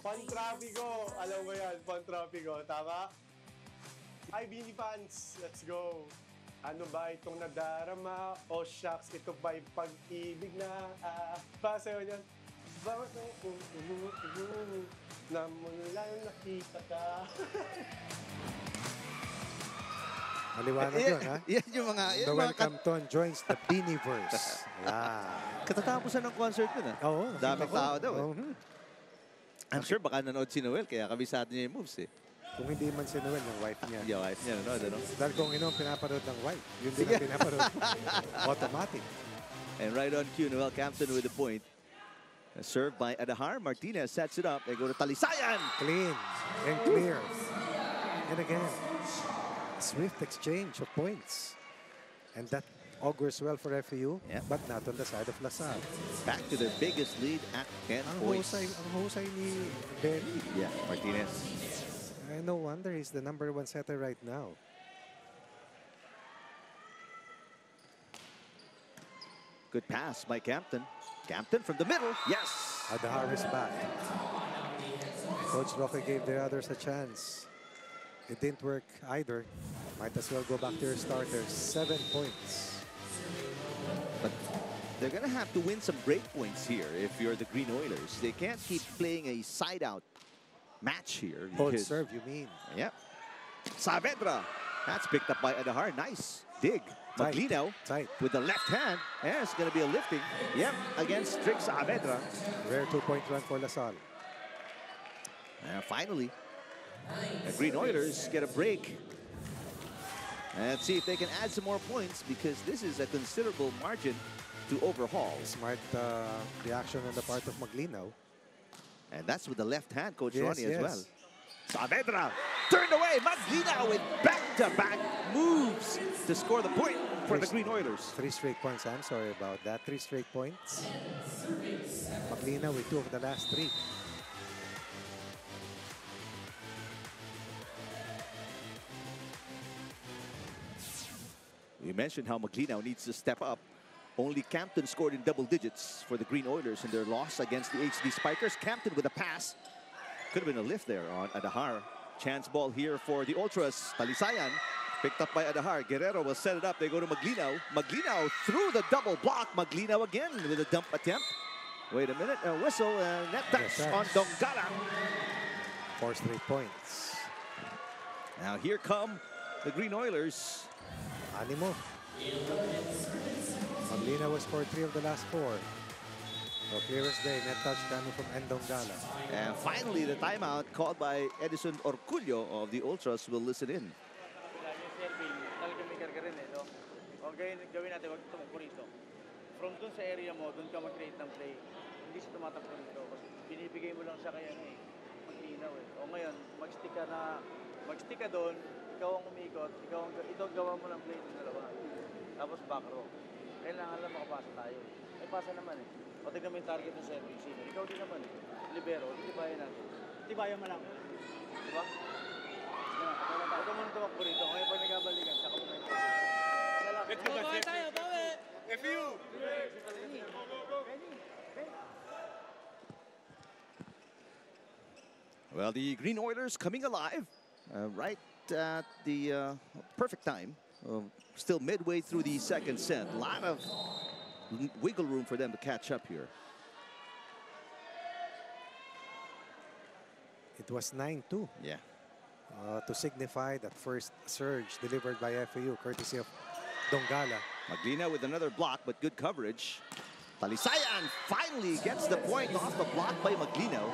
Pantrapiko. Alam mo yan, Pantrapiko. Tama? Ay, Bini fans, let's go. Ano ba itong nadarama? O shucks, ito ba'y pag-ibig na pasayo niyan? Bakit na mula nakita ka? Maliwanag yun, ha? Yan yung mga... The Welcome Ton joins the Beaniverse. Yeah. Katatapusan ng concert yun, ha? Oo. Daming tao daw, eh. Mhm. I'm sure baka nanood si Noel, kaya kabisado niya yung moves, eh. Kung hindi man si Noel, yung wife niya. Yung wife niya nanood, ano? Dahil kung ino ang pinaparood ng wife, yun din ang pinaparood. Automatic. And right on cue, Noel Campton with the point. Served by Adahar. Martinez sets it up. They go to Talisayan. Clean and clear. And again, swift exchange of points. And that augurs well for FEU, Yep. but not on the side of Lasal. Back to their biggest lead at 10 Ang points. husay ni Benny. Yeah, Martinez. No wonder he's the #1 setter right now. Good pass by Campton. Campton from the middle. Yes. Adahar is back. Coach Roque gave the others a chance. It didn't work either. Might as well go back to your starters. 7 points. But they're going to have to win some break points here if you're the Green Oilers. They can't keep playing a side-out match here. Hold because- serve, you mean? Yep. Saavedra. That's picked up by Adahar. Nice dig. Tight. Maglinaw Tight. with the left hand. Yeah, it's going to be a lifting. Yep, against strict Saavedra. Rare 2-point run for Lasal. And finally, the Green Oilers get a break. And see if they can add some more points, because this is a considerable margin to overhaul. Smart reaction on the part of Maglinaw. And that's with the left hand, Coach Yes, Ronnie, as yes. well. Saavedra turned away. Maglina with back-to-back moves to score the point for the Green Oilers. 3 straight points. I'm sorry about that. 3 straight points. Maglina with 2 of the last 3. We mentioned how Maglina needs to step up. Only Campton scored in double digits for the Green Oilers in their loss against the HD Spikers. Campton with a pass. Could have been a lift there on Adahar. Chance ball here for the Ultras. Talisayan picked up by Adahar. Guerrero will set it up. They go to Maglino. Maglino through the double block. Maglino again with a dump attempt. Wait a minute. A whistle. Net touch on Dongala. 4 straight points. Now here come the Green Oilers. Animo. Maglina will score 3 of the last 4. So clear as day, net touch coming from Endongala. And finally, the timeout called by Edison Orculio of the Ultras will listen in. Gawin natin, wag tumakbo rito. From dun sa area mo, dun ka mag-create ng play. Hindi siya tumatakbo rito. Binibigay mo lang siya kaya maglinaw eh. O ngayon, mag-stick ka doon, ikaw ang umikot, ito gawa mo ng play ng dalawa. Tapos back row. Kailangan lang makapasa tayo. May pasa naman eh. O tignan mo yung target ng serving receiver. Ikaw din naman eh. Libero, tibayan natin. Tibayan mo lang. Diba? Ito mo nang tumakbo rito. Ngayon pag nagabalikan, saka mo na yung let's go, guys. FU! Well, the Green Oilers coming alive right at the perfect time. Still midway through the second set. A lot of wiggle room for them to catch up here. It was 9-2. Yeah. To signify that first surge delivered by FAU, courtesy of Dongala. Maglina with another block, but good coverage. Talisayan finally gets the point off the block by Maglino.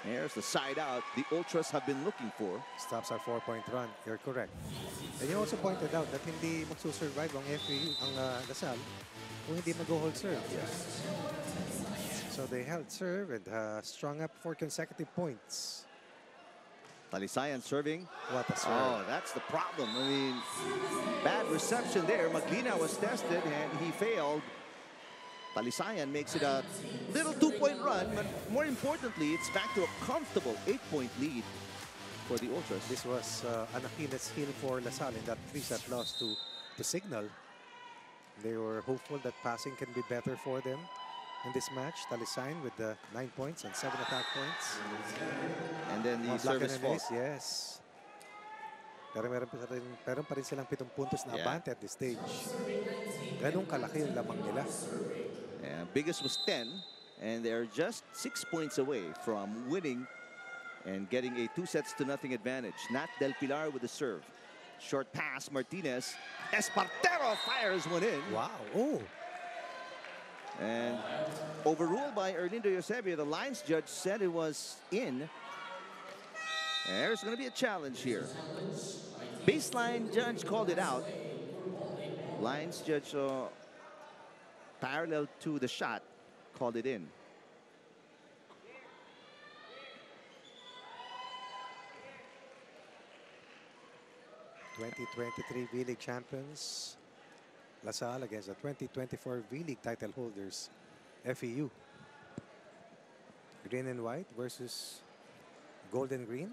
There's the side out the Ultras have been looking for. Stops our 4-point run. You're correct. And you also pointed out that hindi magsusurvive ang FAU, ang Lasal, kung hindi mag-hold serve. Yes. So they held serve and strung up 4 consecutive points. Talisayan serving. What a serve. Oh, that's the problem. I mean, bad reception there. Maglina was tested and he failed. Talisayan makes it a little 2-point run, but more importantly, it's back to a comfortable 8-point lead for the Ultras. This was an Achilles heel for Lasal in that 3-set loss to Signal. They were hopeful that passing can be better for them in this match. Talisayan with the 9 points and 7 attack points. And then the service fault. Yes. Pero meron pa rin silang 7 puntos na abante at this stage. Ganun kalaki yung lamang nila. Yeah, biggest was 10, and they're just 6 points away from winning and getting a 2-0 advantage. Nat Del Pilar with the serve. Short pass, Martinez. Espartero fires one in. Wow. Oh. And overruled by Erlindo Eusebio, the lines judge said it was in. And there's going to be a challenge here. Baseline judge called it out. Lines judge parallel to the shot called it in. (2023) V-League champions LaSalle against the 2024 V-League title holders FEU. Green and white versus gold and green.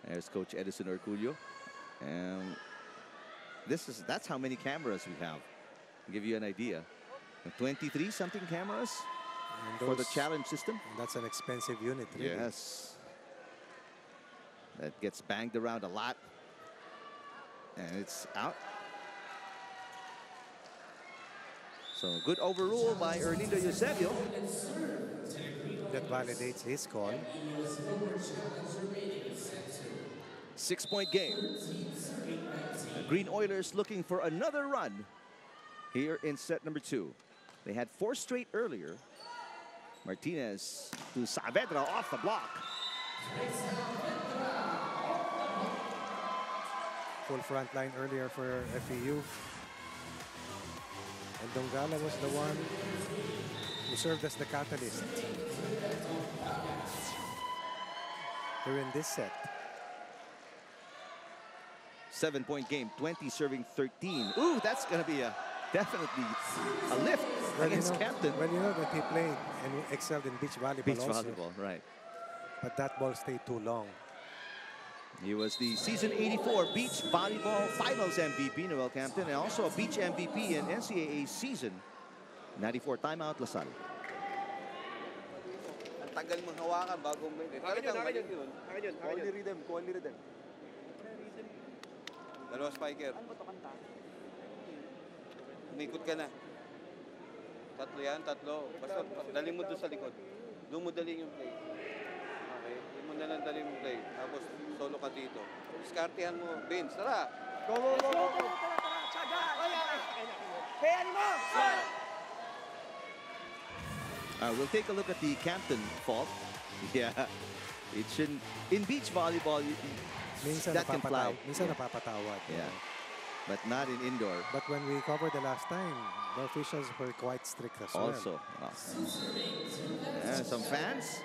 There's Coach Edison Orculio. And that's how many cameras we have. I'll give you an idea. 23 something cameras for the challenge system. That's an expensive unit, really. Yes. That gets banged around a lot. And it's out. So good overrule by Erlindo Eusebio. That validates his call. 6-point game. The Green Oilers looking for another run here in set number 2. They had 4 straight earlier. Martinez to Saavedra off the block. Full front line earlier for FEU. And Dongala was the one who served as the catalyst. here in this set. 7-point game, 20 serving 13. Ooh, that's going to be definitely a lift against Captain. Well, you know that he played and excelled in beach volleyball Beach also. volleyball, right. But that ball stayed too long. He was the season 84 beach volleyball finals MVP, Noel Campton, and also a beach MVP in NCAA season 94. Timeout, Lasal. Ang tagal mong hawakan bago may... Talagang mali yun. Quality rhythm, quality rhythm. Dalawa spiker. Ano ba ito kanta? Umikot ka na. Tatlo yan, tatlo. Basta dali mo doon sa likod. Doon mo dali yung play. Okay? Doon mo na lang dali yung play. Tapos solo ka dito. Diskartehan mo. Vince, tara! Go, go, go, go, go. Tara, tsaga! Kaya mo! We'll take a look at the Campton fault. Yeah, it shouldn't. In beach volleyball, Minsan that can fly. Minsan napapatawad. Yeah, but not in indoor. But when we covered the last time, the officials were quite strict as well. Also, and some fans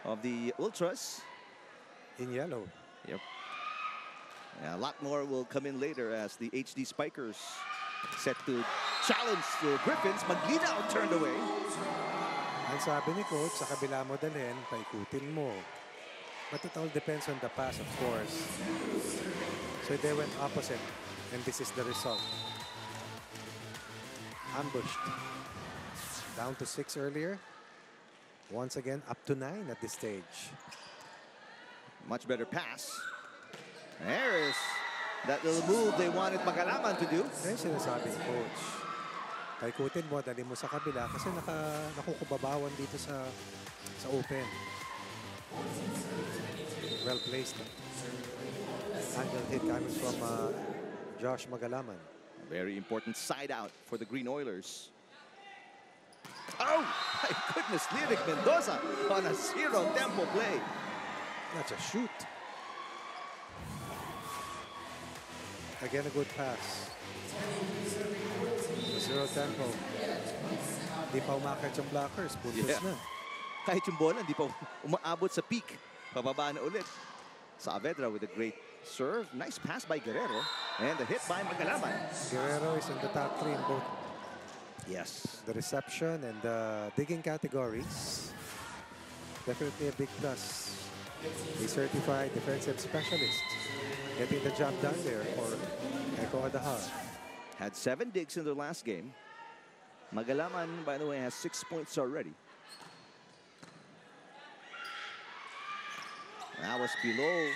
of the Ultras. In yellow. Yep. Yeah, a lot more will come in later as the HD Spikers set to challenge the Griffins. Maglinaw turned away. Ang sabi ni coach, sa kabila mo dalhin, paikutin mo. But it all depends on the pass, of course. So they went opposite, and this is the result. Ambushed. Down to 6 earlier. Once again, up to 9 at this stage. Much better pass. There is that little move they wanted Magalaman to do. Yan sinasabi ni coach. Paikutin mo, dali mo sa kabila kasi nakukubabawan dito sa open. Well placed. Angle hit coming from Josh Magalaman. A very important side out for the Green Oilers. Oh, my goodness, Lyric Mendoza on a 0 tempo play. That's a shoot. Again, a good pass. 0 tempo. Di pa umakit yung blockers. Puntos na. Kahit yung bola, hindi pa umaabot sa peak. Pababa na ulit. Saavedra with a great serve. Nice pass by Guerrero. And the hit by Magalaman. Guerrero is in the top 3 in both. Yes. The reception and the digging categories. Definitely a big plus. A certified defensive specialist. Getting the job done there for ECOOIL. Had 7 digs in their last game. Magalaman, by the way, has 6 points already. That was below,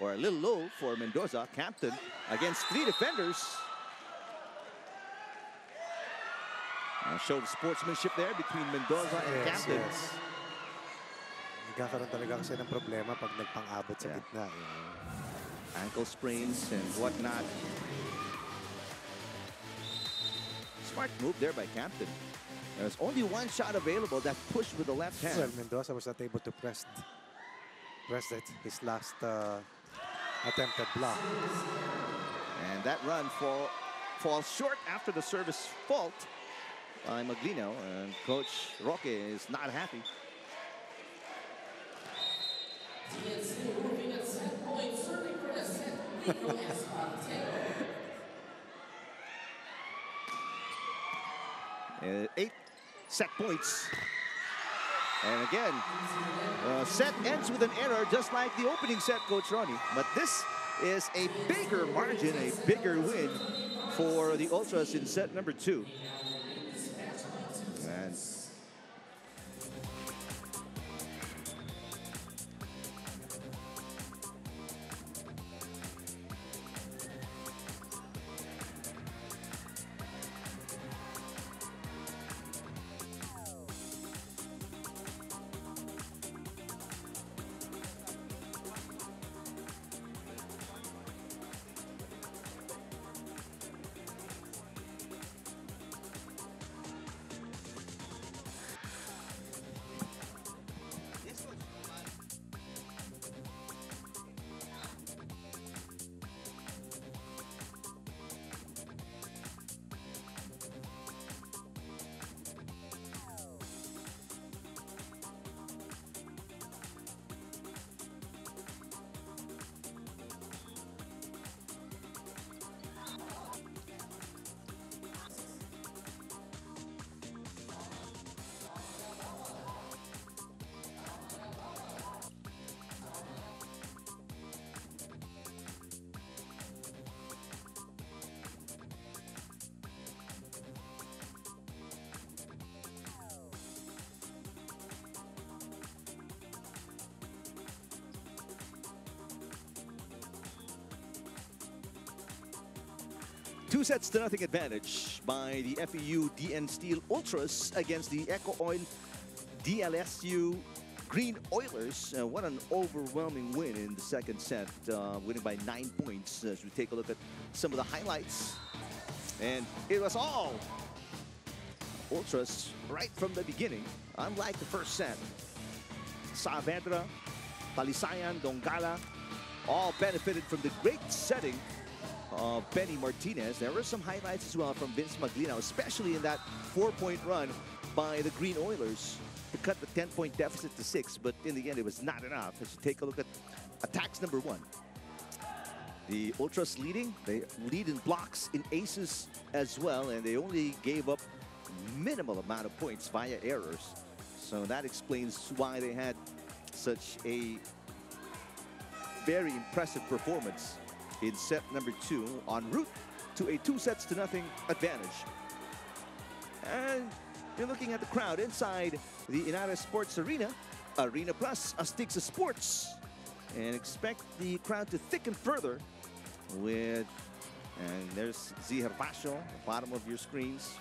or a little low for Mendoza. Campton against 3 defenders. Showed sportsmanship there between Mendoza and Campton. Yes. Nagkakaroon talaga kasi ng problema pag nagpang-abot sa gitna. Ankle sprains and whatnot. Smart move there by Campton. There's only one shot available, that push with the left hand. Well, Mendoza was not able to press it, his last attempted block. And that run falls short after the service fault by Maglino, and Coach Roque is not happy. Eight set points. And again, set ends with an error just like the opening set, Coach Ronnie. But this is a bigger margin, a bigger win for the Ultras in set number 2. And 2-0 advantage by the FEU DN Steel Ultras against the ECOOIL DLSU Green Oilers. What an overwhelming win in the second set, winning by 9 points. As we take a look at some of the highlights, and it was all Ultras right from the beginning. Unlike the first set, Saavedra, Talisayan, Dongala all benefited from the great setting of Benny Martinez. There were some highlights as well from Vince Maglino, especially in that 4-point run by the Green Oilers to cut the 10-point deficit to 6, but in the end it was not enough. As you take a look at attacks number 1, the Ultras leading. They lead in blocks, in aces as well, and they only gave up minimal amount of points via errors. So that explains why they had such a very impressive performance in set number 2, en route to a 2-0 advantage. And you're looking at the crowd inside the Inares Sports Arena, Arena Plus Astigsa Sports, and expect the crowd to thicken further with, and there's Z Herbacio, the bottom of your screens,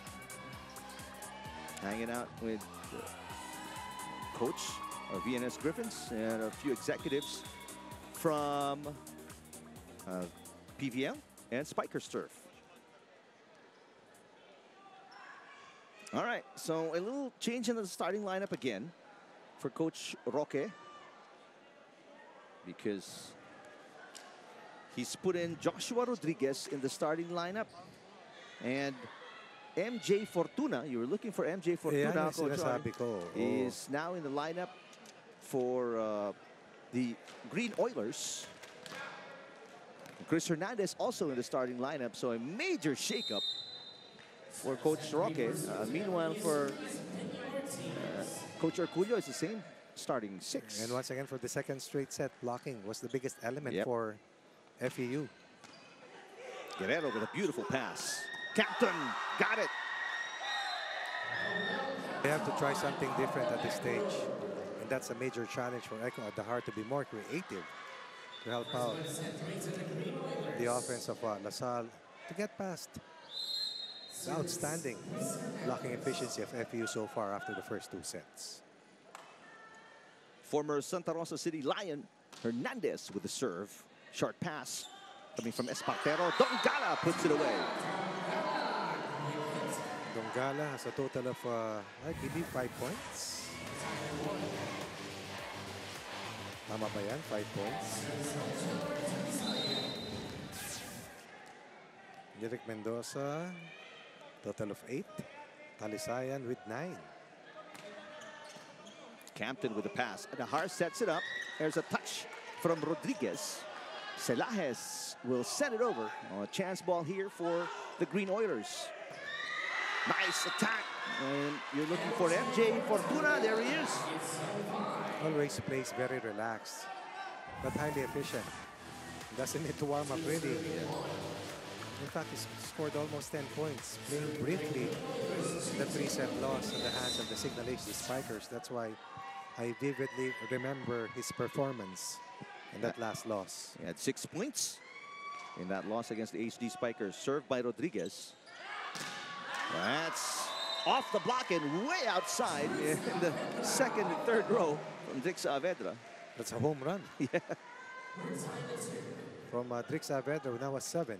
hanging out with the coach of VNS Griffins and a few executives from PVL and Spikers Turf. All right, so a little change in the starting lineup again for Coach Roque, because he's put in Joshua Rodriguez in the starting lineup, and MJ Fortuna, you were looking for MJ Fortuna, Coach Roy, is now in the lineup for the Green Oilers. Chris Hernandez also in the starting lineup, so a major shakeup for Coach Roque. Meanwhile, for Coach Arculio, it's the same starting 6. And once again, for the second straight set, blocking was the biggest element for FEU. Guerrero with a beautiful pass. Captain got it. They have to try something different at this stage. And that's a major challenge for Echo at the heart, to be more creative, to help out the offense of LaSalle to get past the outstanding blocking efficiency of FEU so far after the first 2 sets. Former Santa Rosa City Lion Hernandez with the serve. Short pass coming from Espartero. Dongala puts it away. Dongala has a total of, I believe, 5 points. Tama ba yan? 5 points. Derek Mendoza, total of 8. Talisayan with 9. Campton with the pass. Nahar sets it up. There's a touch from Rodriguez. Celajes will send it over. A chance ball here for the Green Oilers. Nice attack. And you're looking for MJ Fortuna. There he is. Always plays very relaxed, but highly efficient. Doesn't need to warm up really. In fact, he scored almost 10 points, playing briefly the 3-set loss in the hands of the Signal HD Spikers. That's why I vividly remember his performance in that last loss. He had 6 points in that loss against the HD Spikers. Served by Rodriguez. That's off the block and way outside in the second and third row from Drix Saavedra. That's a home run. Yeah. From Drix Saavedra, who now has 7.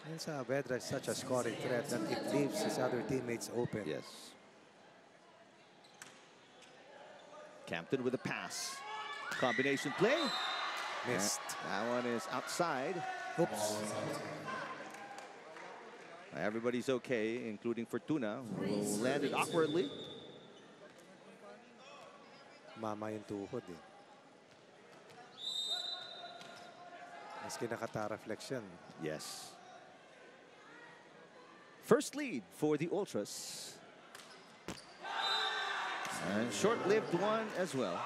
And Saavedra is such a scoring threat that it leaves his other teammates open. Yes. Campton with a pass. Combination play. Missed. That one is outside. Oops. Everybody's okay, including Fortuna, who landed awkwardly. Mama yung tuhod eh. Maski nakata-reflection. Yes. First lead for the Ultras. And short-lived one as well.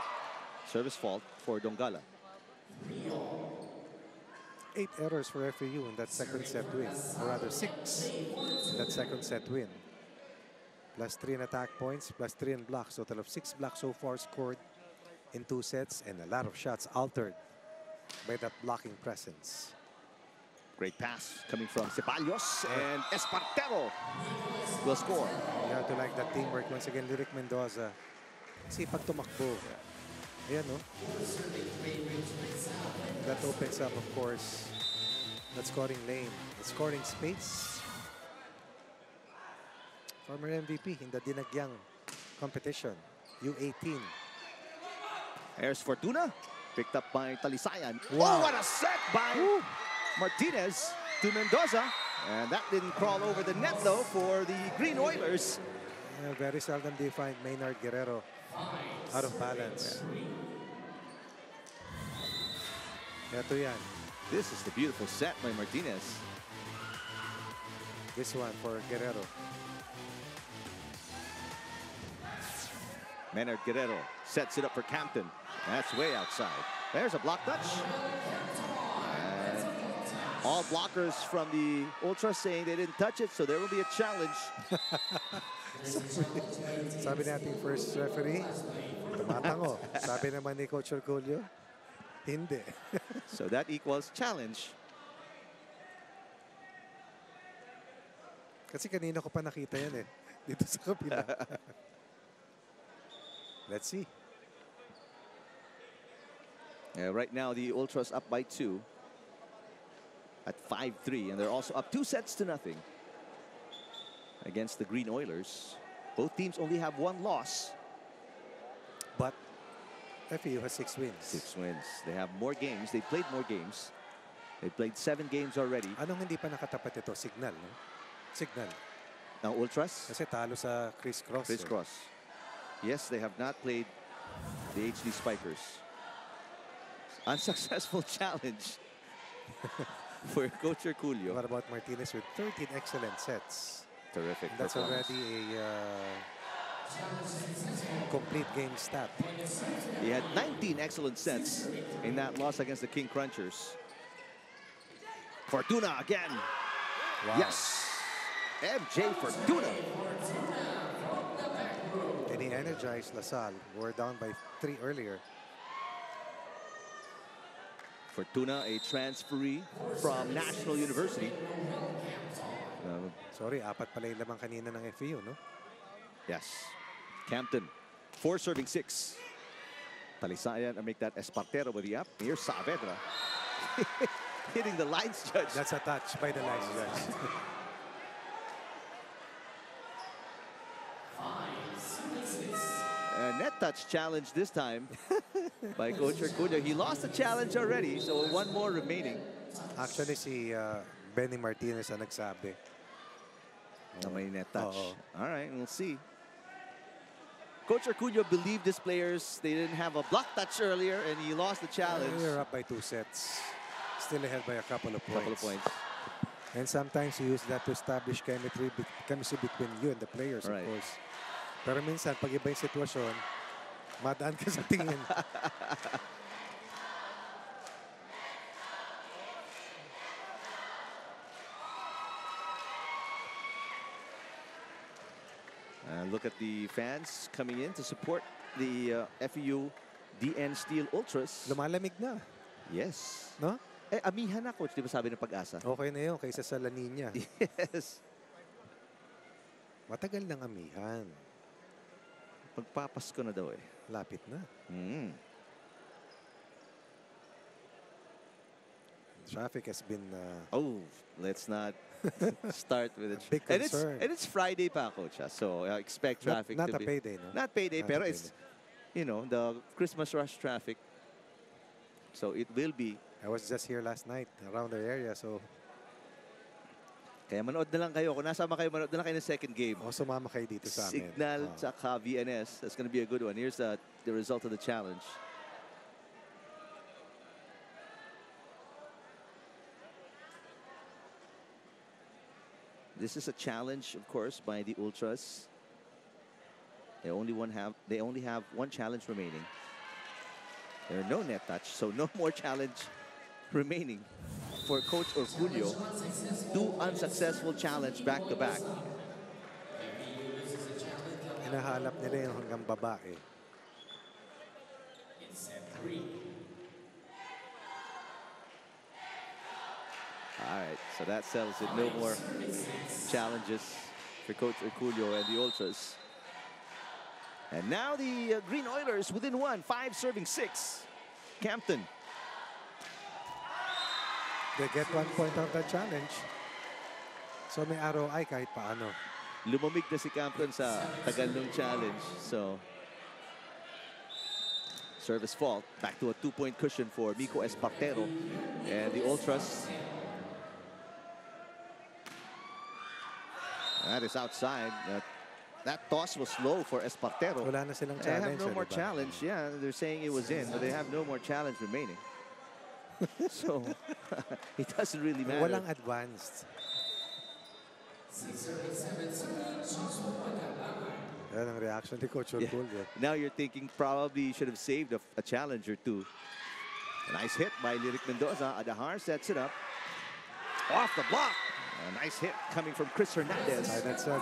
Service fault for Dongala. 8 errors for FEU in that second set win, or rather 6 in that second set win. Plus 3 in attack points, plus 3 in blocks. Total of 6 blocks so far scored in 2 sets, and a lot of shots altered by that blocking presence. Great pass coming from Ceballos, and Espartero will score. You have to like that teamwork. Once again, Lyric Mendoza. Sipag tumakbo. Ayan, no? That opens up, of course, that scoring lane, the scoring space. Former MVP in the Dinagyang competition, U18. There's Fortuna, picked up by Talisayan. Wow. Oh, what a set by Martinez to Mendoza. And that didn't crawl over the net, though, for the Green Oilers. Very seldom do you find Maynard Guerrero out of balance. Ito yan. This is the beautiful set by Martinez. This one for Guerrero. Maynard Guerrero sets it up for Campton. That's way outside. There's a block touch. And all blockers from the Ultras saying they didn't touch it, so there will be a challenge. Sabi nating first referee, tumatango. Sabi naman ni Coach Orgulio, hindi. So that equals challenge. Kasi kanina ko pa nakita yan eh. Dito sa kapila. Let's see. Right now, the Ultras up by 2 at 5-3, and they're also up 2 sets to nothing against the Green Oilers. Both teams only have 1 loss. But FEU has 6 wins. 6 wins. They have more games. They played more games. They played 7 games already. Anong hindi pa nakatapat ito? Signal, no? Signal. Now, Ultras? Kasi talo sa crisscross. Crisscross. Yes, they have not played the HD Spikers. Unsuccessful challenge for Coach Herculio. What about Martinez with 13 excellent sets? Terrific. That's already a complete game stat. He had 19 excellent sets in that loss against the King Crunchers. Fortuna again. Wow. Yes. MJ Fortuna. And he energized LaSalle. We're down by 3 earlier. Fortuna, a transferee from National University. Sorry, 4 pala yung lamang kanina ng FEU, no? Yes. Campton, 4 serving 6. Talisayan and make that Espartero with the up. Here's Saavedra. Hitting the lines judge. That's a touch by the lines judge. Net touch challenge this time by Coach Herculio. He lost the challenge already, so 1 more remaining. Actually, si Benny Martinez ang nagsabi. Na may net touch. Oo. All right, we'll see. Coach Herculio believed his players. They didn't have a block touch earlier, and he lost the challenge. You're up by 2 sets. Still ahead by a couple of points. And sometimes you use that to establish chemistry between you and the players, of course. Pero minsan, pag iba yung sitwasyon, madaan ka sa tingin. Look at the fans coming in to support the FEU DN Steel Ultras. Lumalamig na. Yes. No? Amihan na, Coach. Di ba sabi ng Pag-asa? Okay na yun kaysa sa La Nina. Yes. Matagal ng amihan. Magpapasko na daw eh. Lapit na. Traffic has been... Oh, let's not start with it. Big concern. And it's Friday pa, Coach. So expect traffic not to be... Not a payday, no? Not payday, pero it's, you know, the Christmas rush traffic. So it will be. I was just here last night around the area, so... Kaya manood na lang kayo. Kung nasama kayo, manood na lang kayo ng second game. O sumama kayo dito sa amin. Signal tsaka VNS. That's going to be a good one. Here's the result of the challenge. This is a challenge, of course, by the Ultras. They only have 1 challenge remaining. There are no net touch, so no more challenge remaining for Coach Herculio. 2 unsuccessful challenge back-to-back. Hinahanap nila yung hanggang babae. All right, so that settles it. No more challenges for Coach ECOOIL and the Ultras. And now the Green Oilers within one, 5 serving 6. Campton. They get 1 point out of the challenge. So may ROI kahit paano. Lumamig na si Campton sa tagal ng challenge. So service fault. Back to a 2-point cushion for Mico Espartero and the Ultras. That is outside. That toss was low for Espartero. Wala na silang They have challenge. no more challenge. Yeah, they're saying it was in, but they have no more challenge remaining. So it doesn't really matter. Walang advanced. Yan ang reaction ni Coach ECOOIL. Now you're thinking probably should have saved a challenge or two. A nice hit by Lyric Mendoza. Adahar sets it up. Off the block. A nice hit coming from Chris Hernandez. 9-7.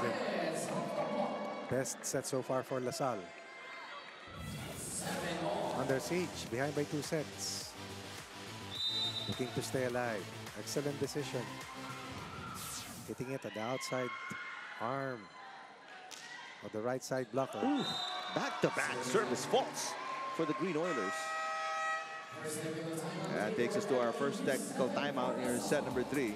Best set so far for LaSalle. Under siege, behind by 2 sets. Looking to stay alive. Excellent decision. Hitting it at the outside arm of the right side blocker. Back-to-back service faults for the Green Oilers. That takes us to our first technical timeout here in set number 3.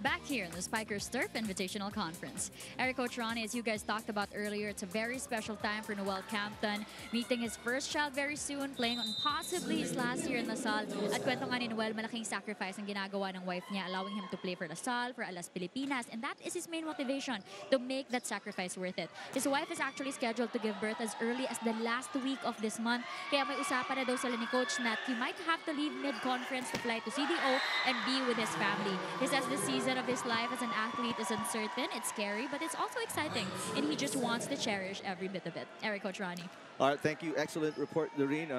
Back here in the Spikers Turf Invitational Conference. Eric Coach Ronnie, as you guys talked about earlier, it's a very special time for Noel Campton, meeting his first child very soon, playing on possibly his last year in LaSalle. At kwento nga ni Noel, malaking sacrifice ang ginagawa ng wife niya, allowing him to play for LaSalle, for Alas Pilipinas, and that is his main motivation, to make that sacrifice worth it. His wife is actually scheduled to give birth as early as the last week of this month, kaya may usapan na daw sila ni Coach that he might have to leave mid-conference to fly to CDO and be with his family. He says the season of his life as an athlete is uncertain, it's scary, but it's also exciting, and he just wants to cherish every bit of it. Eric Coach Ronnie. All right, thank you. Excellent report, Doreen.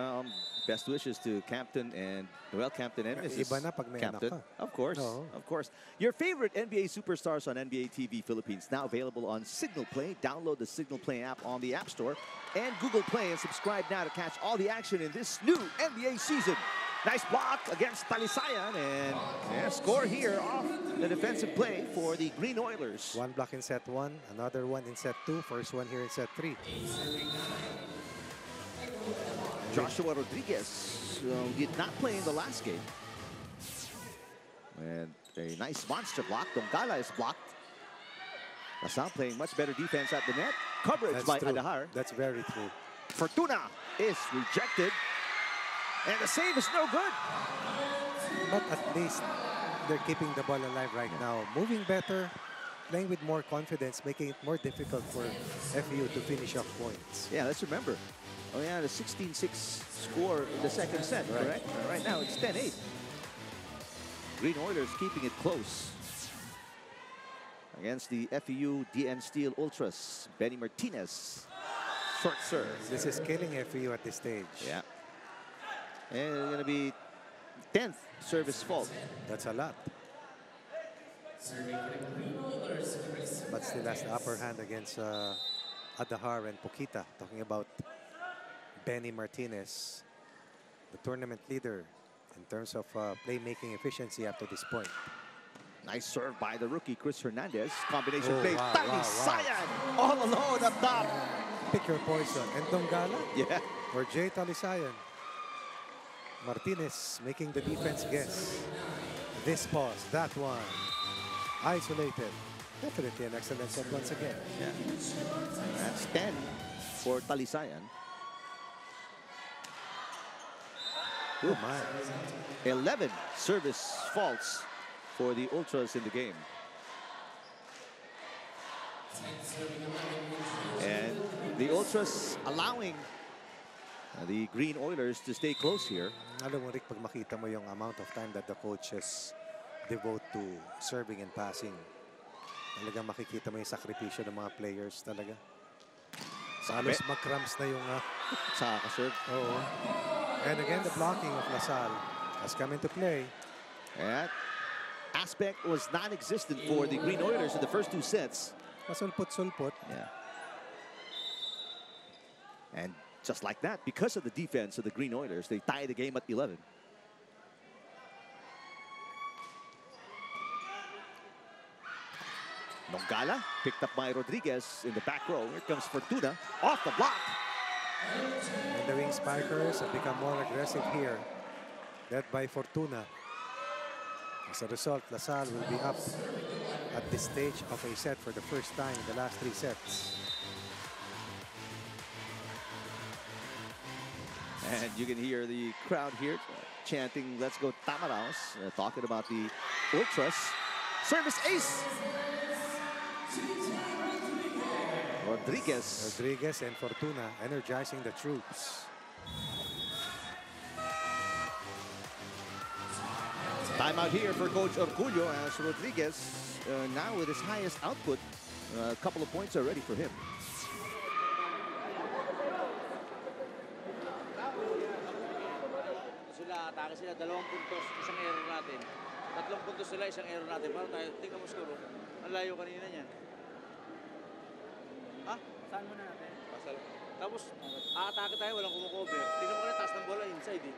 Best wishes to Campton and Noel Campton and Mrs. Iba na pag may Campton. anak ka. Of course, of course. Your favorite NBA superstars on NBA TV Philippines, now available on Signal Play. Download the Signal Play app on the App Store and Google Play, and subscribe now to catch all the action in this new NBA season. Nice block against Talisayan, and score here off the defensive play for the Green Oilers. 1 block in set 1, another one in set 2, first one here in set 3. Joshua Rodriguez did not play in the last game. And a nice monster block. Dongala is blocked. LaSalle playing much better defense at the net. Coverage by Adahar. That's very true. Fortuna is rejected. And the save is no good. But at least they're keeping the ball alive right now. Moving better, playing with more confidence, making it more difficult for FEU to finish off points. Yeah, let's remember. Oh yeah, the 16-6 score in the second set, correct? Right now it's 10-8. Green Oilers keeping it close against the FEU DN Steel Ultras. Benny Martinez, short serve. This is killing FEU at this stage. Yeah. And it's going to be 10th service fault. That's a lot. But still has the upper hand against Adahar and Pokita. Talking about Benny Martinez, the tournament leader in terms of playmaking efficiency up to this point. Nice serve by the rookie, Chris Hernandez. Combination play. Wow, Talisayan all alone up top. Pick your poison. And Dongala? Yeah. Or Jay Talisayan. Martinez making the defense guess. This pause, that one. Isolated. Definitely an excellent set once again. Yeah. That's 10 for Talisayan. Oh my. 11 service faults for the Ultras in the game. And the Ultras allowing the Green Oilers to stay close here. Alam mo, Rick, pag makita mo yung amount of time that the coaches devote to serving and passing, talagang makikita mo yung sakripisyo ng mga players talaga. Halos mag-cramps na yung sa kaserve. Oo. And again, the blocking of LaSalle has come into play. That aspect was non-existent for the Green Oilers in the first two sets. Masulpot-sulpot. Yeah. And just like that, because of the defense of the Green Oilers, they tie the game at 11. Nongala picked up by Rodriguez in the back row. Here comes Fortuna off the block. And the wing spikers have become more aggressive here, led by Fortuna. As a result, LaSalle will be up at this stage of a set for the first time in the last 3 sets. And you can hear the crowd here chanting, "Let's go Tamaraos," talking about the Ultras. Service ace. Rodriguez and Fortuna energizing the troops. Timeout here for Coach Orcullo as Rodriguez now with his highest output. A couple of points already for him. Atake sila, 2 puntos, isang error natin. 3 puntos sila, isang error natin. Para tayo, tingnan mo siguro, ang layo kanina niyan. Ha? Saan muna natin? Pasal. Tapos, aatake tayo, walang kumukover. Tingnan mo kanina, taas ng bola, inside eh.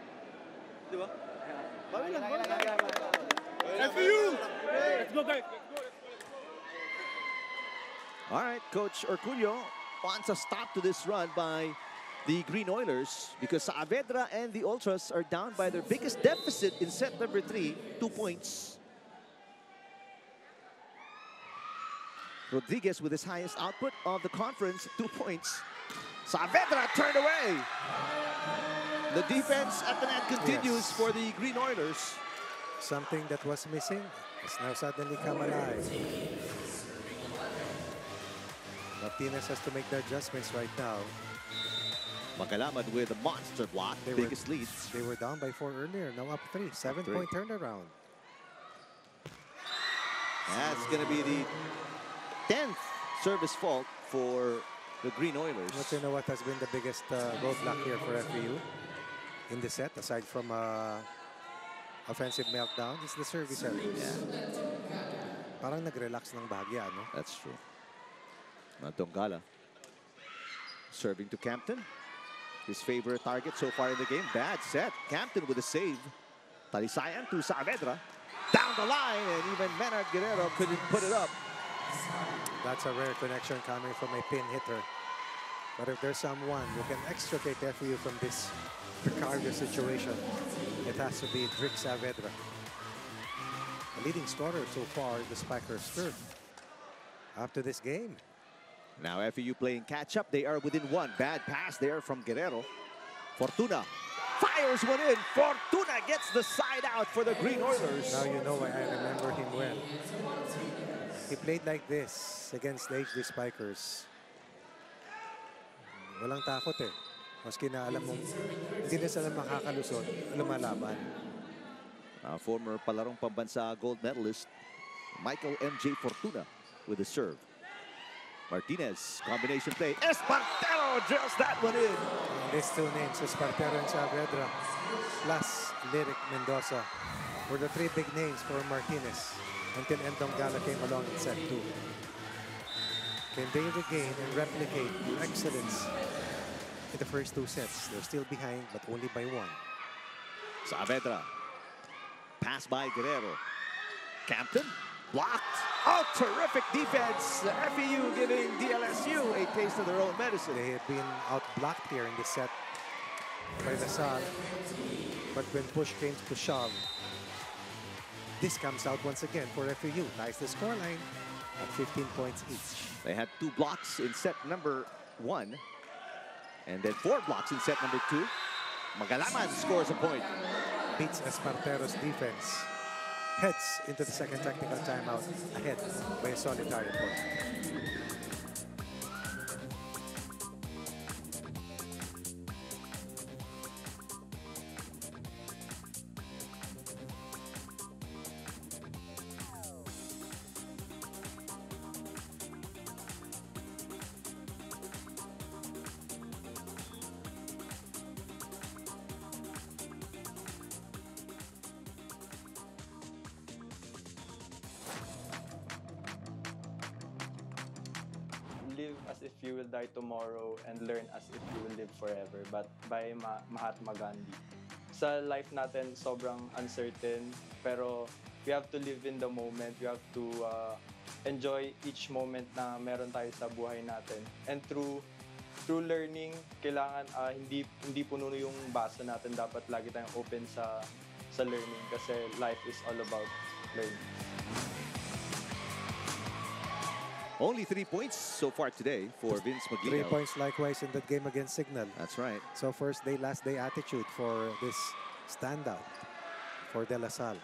Di ba? Bawi lang, bawi lang. FU! Let's go, guys! All right, Coach Orcullo wants a stop to this run by the Green Oilers because Saavedra and the Ultras are down by their biggest deficit in set number 3, 2 points. Rodriguez with his highest output of the conference, 2 points. Saavedra turned away. The defense at the net continues for the Green Oilers. Something that was missing has now suddenly come alive. Martinez has to make the adjustments right now. Magalaman with a monster block, biggest lead. They were down by 4 earlier, now up 3. 7-point turnaround. That's going to be the 10th service fault for the Green Oilers. But you know what has been the biggest roadblock here for FEU in the set, aside from offensive meltdown, is the service errors. Yeah. Parang nag-relax ng bahagya, no? That's true. Dongala serving to Campton. His favorite target so far in the game. Bad set. Campton with a save. Talisayan to Saavedra. Down the line, and even Menard Guerrero couldn't put it up. That's a rare connection coming from a pin hitter. But if there's someone who can extricate FEU from this precarious situation, it has to be Drick Saavedra. The leading scorer so far, the Spikers turf. After this game. Now FEU playing catch-up. They are within 1. Bad pass there from Guerrero. Fortuna fires one in. Fortuna gets the side out for the Green Oilers. Now you know why I remember him well. He played like this against the HD Spikers. Walang takot eh. Maski na alam mo, hindi na sila makakalusot, lumalaban. Former palarong pambansa gold medalist, Michael M.J. Fortuna with a serve. Martinez, combination play. Espartero drills that one in. These 2 names, Espartero and Saavedra, plus Lyric Mendoza, were the 3 big names for Martinez until Ndongala came along in set 2. Can they regain and replicate the excellence in the first 2 sets? They're still behind, but only by 1. Saavedra. Pass by Guerrero. Campton. Blocked. Oh, terrific defense. FEU giving DLSU a taste of their own medicine. They have been out-blocked here in this set by LaSalle. But when push came to shove, this comes out once again for FAU. Ties the scoreline at 15 points each. They had 2 blocks in set number 1. And then 4 blocks in set number 2. Magalaman scores a point. Beats Espartero's defense. Heads into the second technical timeout ahead by a solitary point. Live as if you will die tomorrow and learn as if you will live forever, but by Mahatma Gandhi. Sa life natin, sobrang uncertain, pero we have to live in the moment. We have to enjoy each moment na meron tayo sa buhay natin. And through learning, kailangan hindi puno yung basa natin. Dapat lagi tayong open sa learning kasi life is all about learning. Only 3 points so far today for Vince Maguire. 3 points likewise in that game against Signal. That's right. So first day, last day attitude for this standout for De La Salle.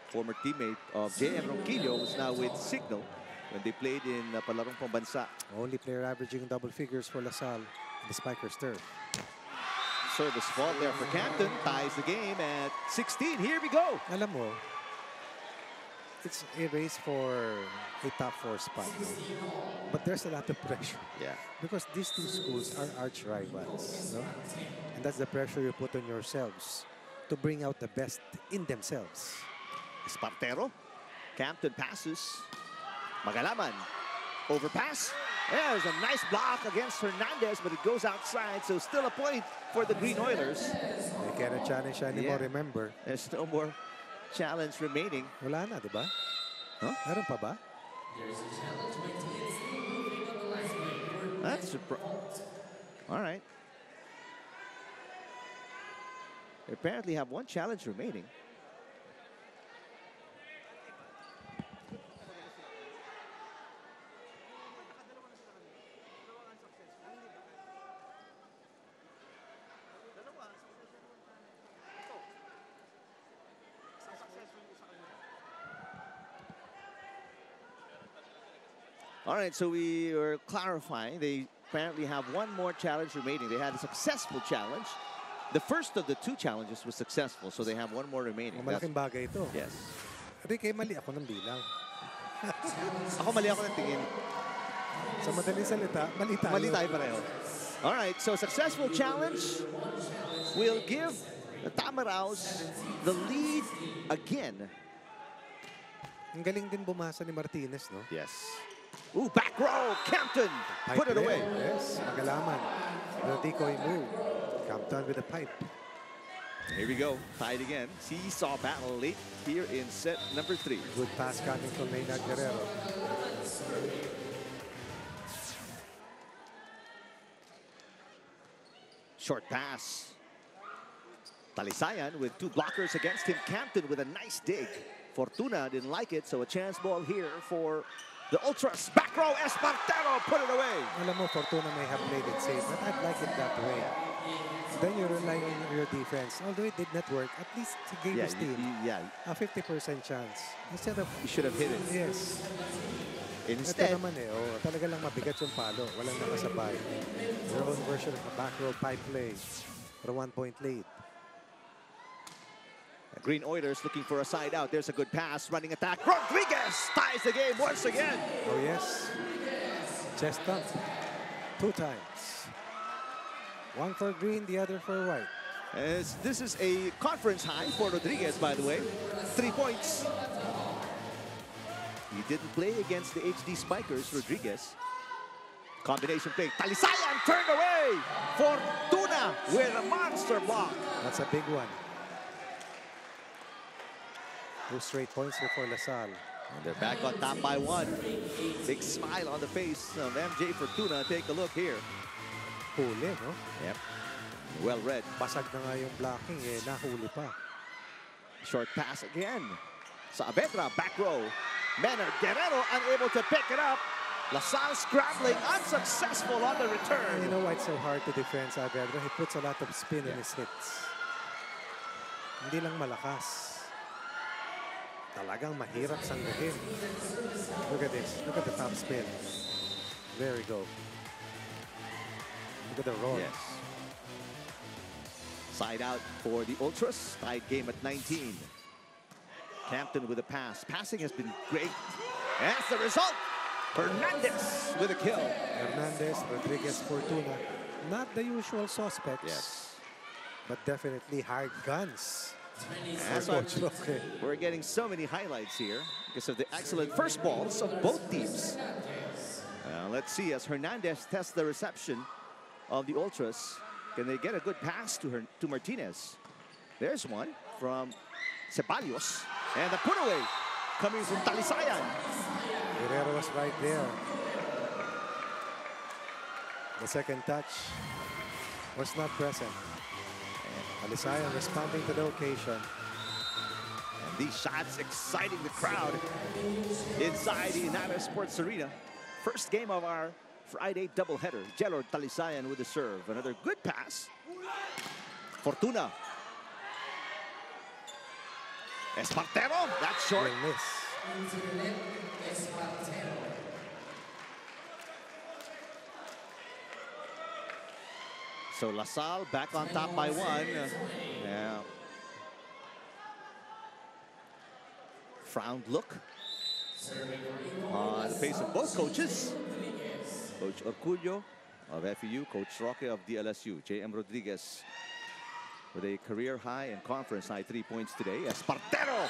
Former teammate of J.M. Ronquillo was now with Signal when they played in Palarong Pambansa. Only player averaging double figures for La Salle in the Spikers turf. Service fault there for Campton. Ties the game at 16. Here we go. Alam mo, it's a race for a top 4 spot. But there's a lot of pressure. Yeah. Because these two schools are arch rivals. No? And that's the pressure you put on yourselves to bring out the best in themselves. Espartero. Campton passes. Magalaman. Overpass. There's a nice block against Hernandez, but it goes outside, so still a point for the Green Oilers. They cannot challenge anymore, remember. There's no more challenge remaining. Wala na, di ba? Huh? Meron pa ba? That's all right. They apparently have 1 challenge remaining. All right, so we are clarifying. They apparently have 1 more challenge remaining. They had a successful challenge. The first of the 2 challenges was successful, so they have 1 more remaining. Malaking bagay ito. Yes. Ricky, mali ako ng bilang. Ako mali ako ng tingin. Sa madaling salita, mali tayo. Mali tayo pareho. All right, so successful challenge will give the Tamaraos the lead again. Ang galing din bumasa ni Martinez, no? Yes. Ooh, back row, Campton. Pipe Put it away. Yes, Magalaman. The decoy move. Campton with a pipe. Here we go, tied again. Seesaw battle late here in set number 3. Good pass coming from Maynard Guerrero. Short pass. Talisayan with 2 blockers against him. Campton with a nice dig. Fortuna didn't like it, so a chance ball here for the Ultras. Back row, Espartero put it away. Alam mo, Fortuna may have played it safe, but I'd like it that way. Then you rely on your defense. Although it did not work, at least he gave his team a 50% chance. Instead of... You should have hit it. Yes. Instead... Ito naman talaga lang mabigat yung palo. Walang nakasabay. Their own version of a back row pipe play for a 1-point lead. Green Oilers looking for a side out. There's a good pass, running attack. Rodriguez ties the game once again. Oh, yes. Chest dump. 2 times. 1 for green, the other for white. As this is a conference high for Rodriguez, by the way. 3 points. He didn't play against the HD Spikers, Rodriguez. Combination play. Talisayan turned away. Fortuna with a monster block. That's a big one. 2 straight points here for La Salle. And they're back on top by 1. Big smile on the face of MJ Fortuna. Take a look here. Huli, no? Yep. Well read. Basag na nga yung blocking, nahuli pa. Short pass again. Saavedra, back row. Menard Guerrero unable to pick it up. LaSalle scrambling, unsuccessful on the return. You know why it's so hard to defend Saavedra? He puts a lot of spin in his hits. Hindi lang malakas. Talagang mahirap sanggagin. Look at this. Look at the top spin. There we go. Look at the roll. Yes. Side out for the Ultras. Tied game at 19. Campton with a pass. Passing has been great. And that's the result. Hernandez with a kill. Hernandez, Rodriguez, Fortuna. Not the usual suspects. Yes. But definitely hard guns. That's okay. We're getting so many highlights here because of the excellent first balls of both teams. Let's see as Hernandez tests the reception of the Ultras. Can they get a good pass to Martinez? There's one from Ceballos. And the put away coming from Talisayan. Guerrero was right there. The second touch was not present. Talisayan responding to the occasion. And these shots exciting the crowd inside the United Sports Arena. First game of our Friday doubleheader. Jelor Talisayan with the serve. Another good pass. Fortuna. Espartero, that's short. Will miss. So LaSalle back on top by one. Yeah. Frowned look on the face of both coaches. Coach Orcullo of FEU, Coach Roque of DLSU. J.M. Rodriguez with a career high and conference high 3 points today. Espartero.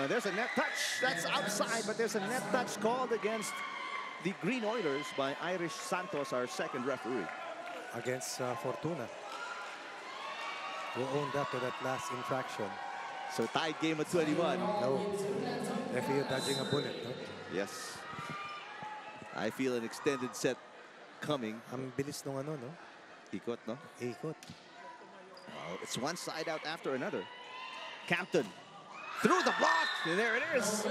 There's a net touch. That's outside, but there's a net touch called against the Green Oilers by Irish Santos, our second referee. Against Fortuna, who owned up to that last infraction. So tied game at 21. No. FEU dodging a bullet, no? Yes. I feel an extended set coming. Ang bilis nung ano, no? Ikot, no? Ikot. Oh, it's one side out after another. Campton through the block, and there it is.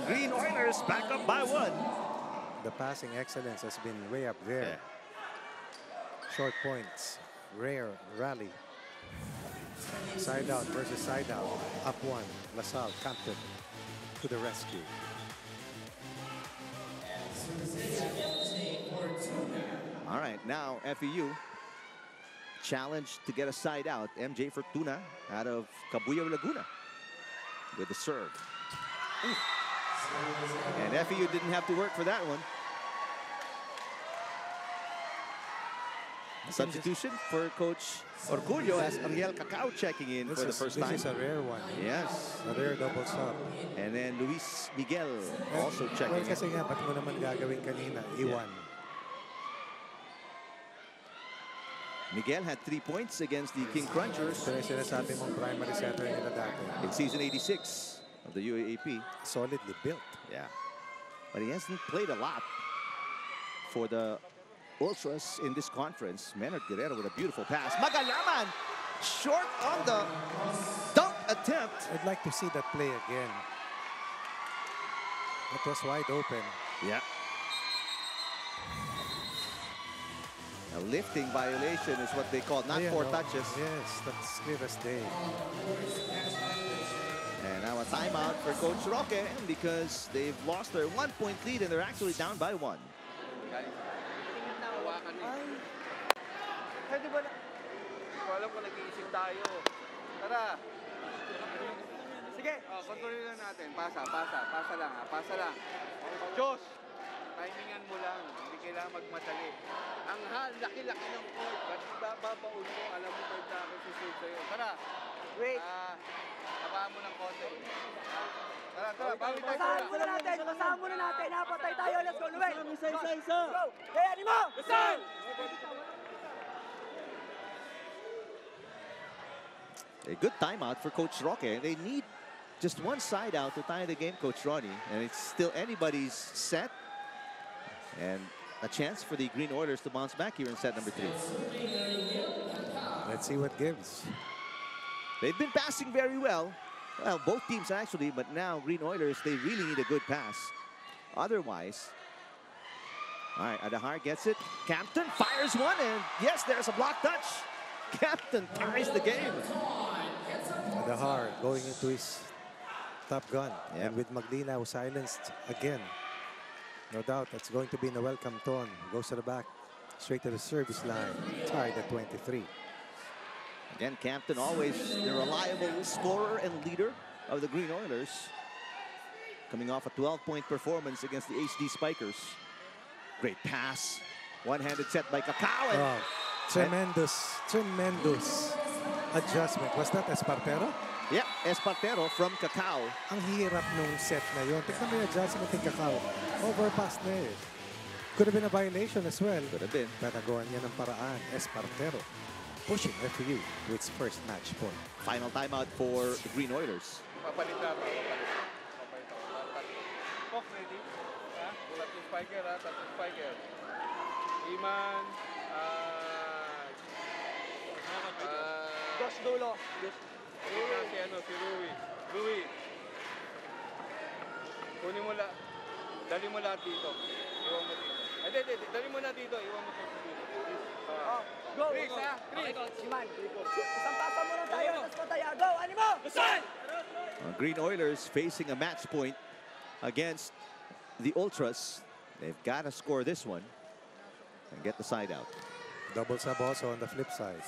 Green Oilers back up by one. The passing excellence has been way up there. Yeah. Short points, rare rally. Side out versus side out. Up one, LaSalle, Campton to the rescue. All right, now FEU challenged to get a side out. MJ Fortuna out of Cabuyao, Laguna with the serve. And FEU didn't have to work for that one. Substitution for Coach Orcullo as Ariel Cacao checking in for the first time. This is a rare one. Yes. A rare double sub. And then Luis Miguel also checking in. Kasi nga, ba't mo naman gagawin kanina? Iwan. Miguel had 3 points against the King Crunchers. Ito yung sinasabi mong primary center nila dati. In season 86 of the UAAP. Solidly built. Yeah. But he hasn't played a lot for the Ultras in this conference. Menard Guerrero with a beautiful pass. Magalaman short on the dunk attempt. I'd like to see that play again. It was wide open. Yeah. A lifting violation is what they call, not four touches. Yes, that's clear as day. And now a timeout for Coach Roque because they've lost their 1 point lead and they're actually down by one. Pwede ba na? Hindi ko alam kung nag-iisip tayo. Tara. Sige. Kontrolin lang natin. Pasa lang ha. Pasa lang. Diyos, timingan mo lang. Hindi kailangan magmadali. Ang laki-laki ng court. Ba't babaon mo? Alam mo kayo ako susunod sa'yo. Tara. Wait. Habaan mo ng konti. Tara. Bawit tayo. Basahan muna natin. Napatay tayo. Let's go, Luis. Isa. Go. Kaya ni mo. Basahan. A good timeout for Coach Roque. They need just one side out to tie the game, Coach Ronnie. And it's still anybody's set. And a chance for the Green Oilers to bounce back here in set number 3. Let's see what gives. They've been passing very well. Well, both teams actually, but now Green Oilers, they really need a good pass. Otherwise, all right, Adahar gets it. Campton fires one, and yes, there's a block touch. Campton ties the game. Adahar going into his top gun. Yeah. And with Maglina silenced again. No doubt that's going to be Noel Campton. Goes to the back, straight to the service line. Tied at 23. Again, Campton always the reliable scorer and leader of the Green Oilers. Coming off a 12-point performance against the HD Spikers. Great pass. One-handed set by Cacao. Oh, tremendous adjustment. Was that Espartero? Yeah, Espartero from Cacao. Ang hirap nung set na yun. Tignan mo yung adjustment ni Cacao. Overpass na eh. Could have been a violation as well. Could have been. Nagawa niya ng paraan. Espartero pushing FU to its first match point. Final timeout for the Green Oilers. Papalit na ako. Pok, ready? Ha? Tatlong spiker ha? Tatlong spiker. Iman. Dos dulo. Si ano, si Rui. Rui. Kunin mo lahat. Dali mo lahat dito. Iwan mo dito. Hindi. Dali mo na dito. Iwan mo dito. Go! Chris, ha? Chris. Siman. Isang pasa muna tayo. Tapos pataya. Go! Animo! Green Oilers facing a match point against the Ultras. They've got to score this one and get the side out. Double sub also on the flip side.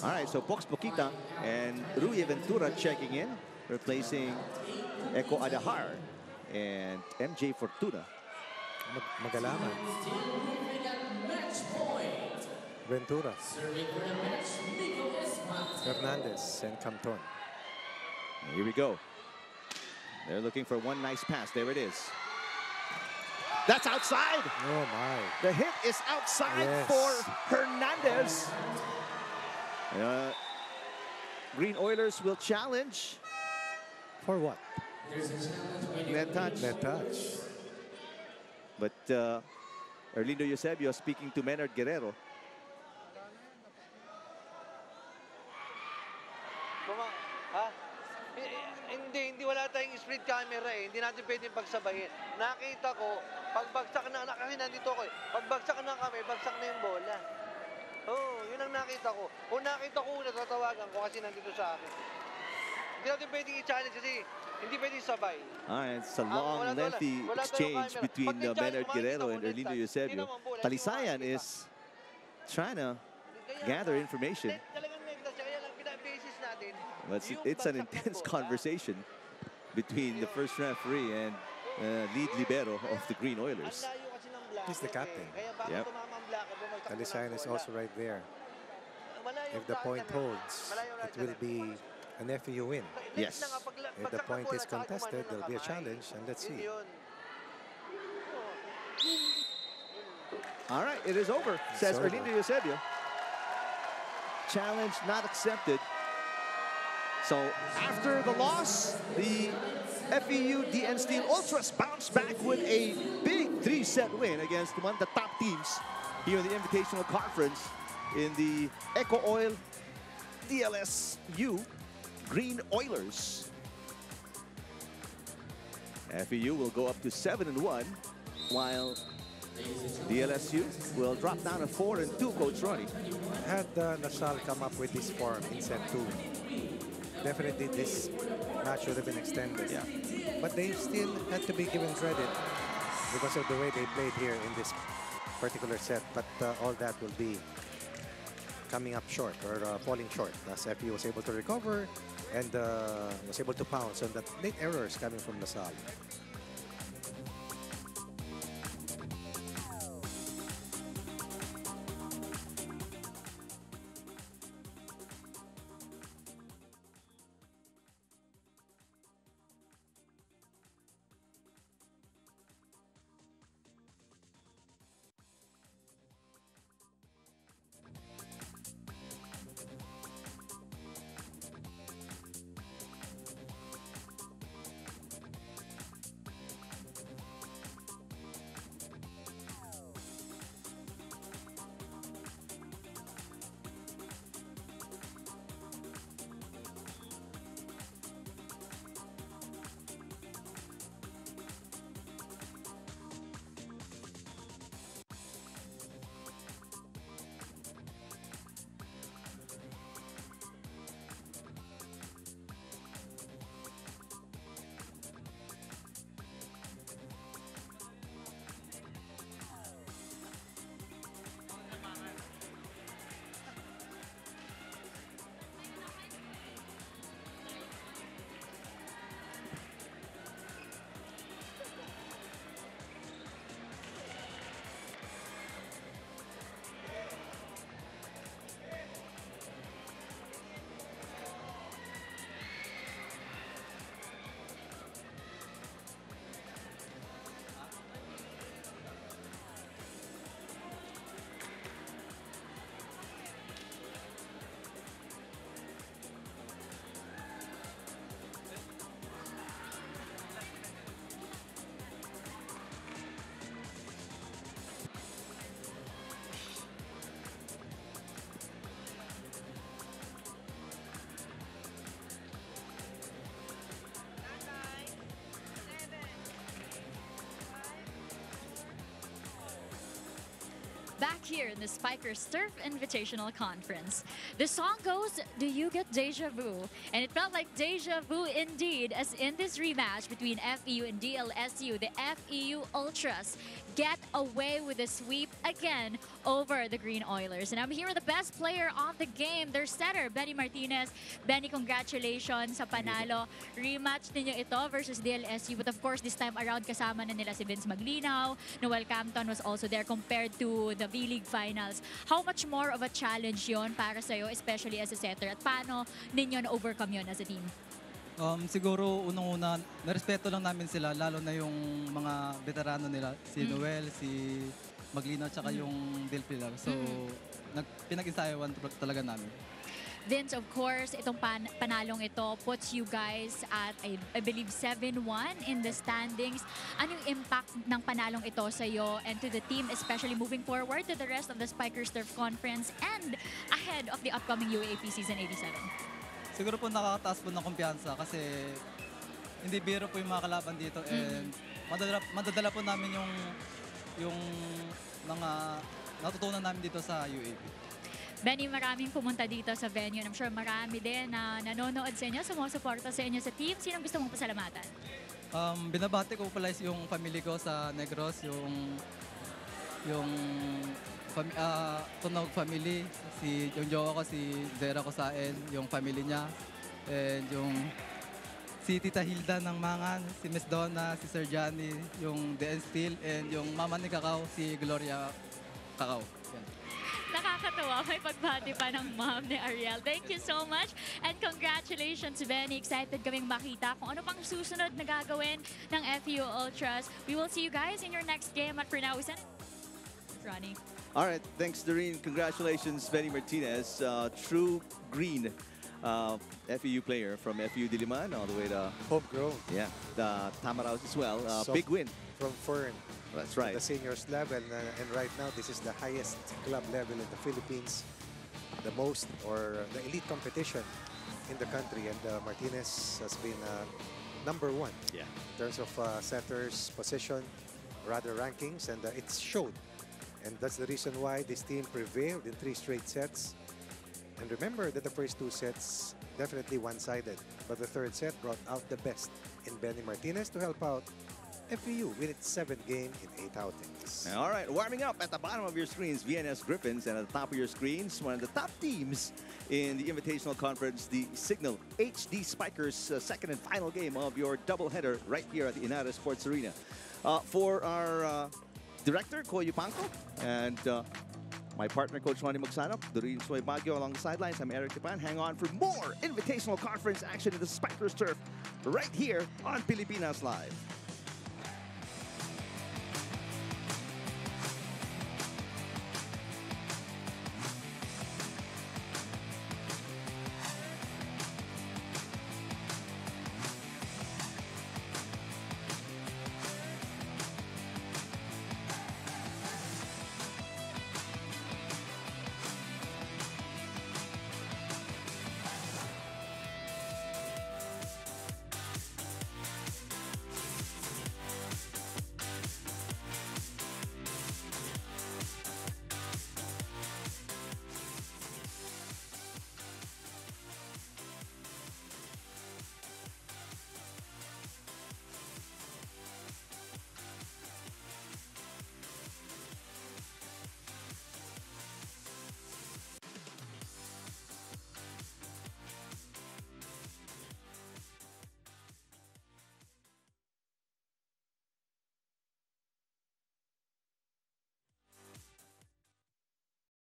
All right, so Pox Poquita and Rui Ventura checking in, replacing Eco Adahar and MJ Fortuna. Magalaman. Ventura. Hernandez and Campton. Here we go. They're looking for one nice pass. There it is. That's outside. Oh my. The hit is outside for Hernandez. Green Oilers will challenge. For what? Net touch. Net touch. But Erlindo Eusebio speaking to Menard Guerrero. Ha? Hindi wala tayong split camera eh. Hindi natin pwedeng pagsabayin. Nakita ko, pagbagsak na, kasi nandito ko eh. Pagbagsak na kami, bagsak na yung bola. Oo, yun ang nakita ko. Kung nakita ko, natatawagan ko kasi nandito sa akin. Hindi natin pwedeng i-challenge kasi hindi pwedeng sabay. It's a long, lengthy exchange between Menard Guerrero and Erlindo Eusebio. Talisayan is trying to gather information. But it's an intense conversation between the first referee and lead libero of the Green Oilers. He's the captain. Yep. Talisayan is also right there. If the point holds, it will be an FEU win. Yes. If the point is contested, there'll be a challenge, and let's see. All right, it is over, says Erlindo Eusebio. Challenge not accepted. So after the loss, the FEU DN Steel Ultras bounced back with a big 3-set win against one of the top teams here in the Invitational Conference in the ECOOIL DLSU Green Oilers. FEU will go up to 7-1, while DLSU will drop down to 4-2, Coach Ronnie. Had Nasal come up with this form in set 2, definitely this match would have been extended. Yeah. But they still had to be given credit because of the way they played here in this particular set. But all that will be coming up short or falling short as FU was able to recover and was able to pounce on the late errors coming from LaSalle. here in the Spikers Turf Invitational Conference. The song goes, "Do You Get Deja Vu?" And it felt like deja vu indeed, as in this rematch between FEU and DLSU, the FEU Ultras get away with a sweep again over the Green Oilers. And I'm here with the best player of the game, their setter, Benny Martinez. Benny, congratulations sa panalo. Rematch ninyo ito versus DLSU, but of course, this time around kasama na nila si Vince Maglinaw. Noel Campton was also there compared to the V-League Finals. How much more of a challenge yon para sa'yo, especially as a setter? At paano ninyo na-overcome yon as a team? Siguro unang-una, narespeto lang namin sila, lalo na yung mga veterano nila, si Noel, si Maglinaw, tsaka yung Del Pilar. So, pinag-isayawan talaga namin. Vince, of course, itong panalong ito puts you guys at, I believe, 7-1 in the standings. Anong impact ng panalong ito sa iyo and to the team, especially moving forward to the rest of the Spikers Turf Conference and ahead of the upcoming UAAP Season 87? Siguro po nakakataas po ng kumpiyansa kasi hindi biro po yung mga kalaban dito and madadala po namin yung mga natutunan namin dito sa UAP. Benny, maraming pumunta dito sa venue. I'm sure marami din na nanonood sa inyo, sumusuporta sa inyo sa team. Sinong gusto mong pasalamatan? Binabati ko pala yung family ko sa Negros, yung Tunog family, yung jowa ko, si Vera Kosaen, yung family niya, and yung si Tita Hilda ng Mangan, si Miss Donna, si Sir Johnny, yung DN Steel, and yung mama ni Kakao, si Gloria Kakao. Yan. Nakakatawa, may pagbati pa ng mom ni Ariel. Thank you so much and congratulations, Benny. Excited kaming makita kung ano pang susunod na gagawin ng FEU Ultras. We will see you guys in your next game. At for now, we send Ronnie. All right, thanks, Doreen. Congratulations, Benny Martinez, true green FEU player from FEU Diliman all the way to homegrown. Yeah, the Tamaraos as well. So big win from Fern. That's right. The seniors level, and right now this is the highest club level in the Philippines, the most or the elite competition in the country, and Martinez has been #1. Yeah. In terms of setters position, rather rankings, and it's showed. And that's the reason why this team prevailed in 3 straight sets. And remember that the first 2 sets definitely one-sided, but the 3rd set brought out the best in Benny Martinez to help out FEU win its 7th game in 8 outings. All right, warming up at the bottom of your screens, VNS Griffins, and at the top of your screens, one of the top teams in the Invitational Conference, the Signal HD Spikers, second and final game of your doubleheader right here at the Inara Sports Arena. For our director, Koyo Panko, and my partner, Coach Ronnie Magsano, Doreen Soy Baguio along the sidelines. I'm Eric Tipan. Hang on for more Invitational Conference action in the Spikers Turf right here on Pilipinas Live.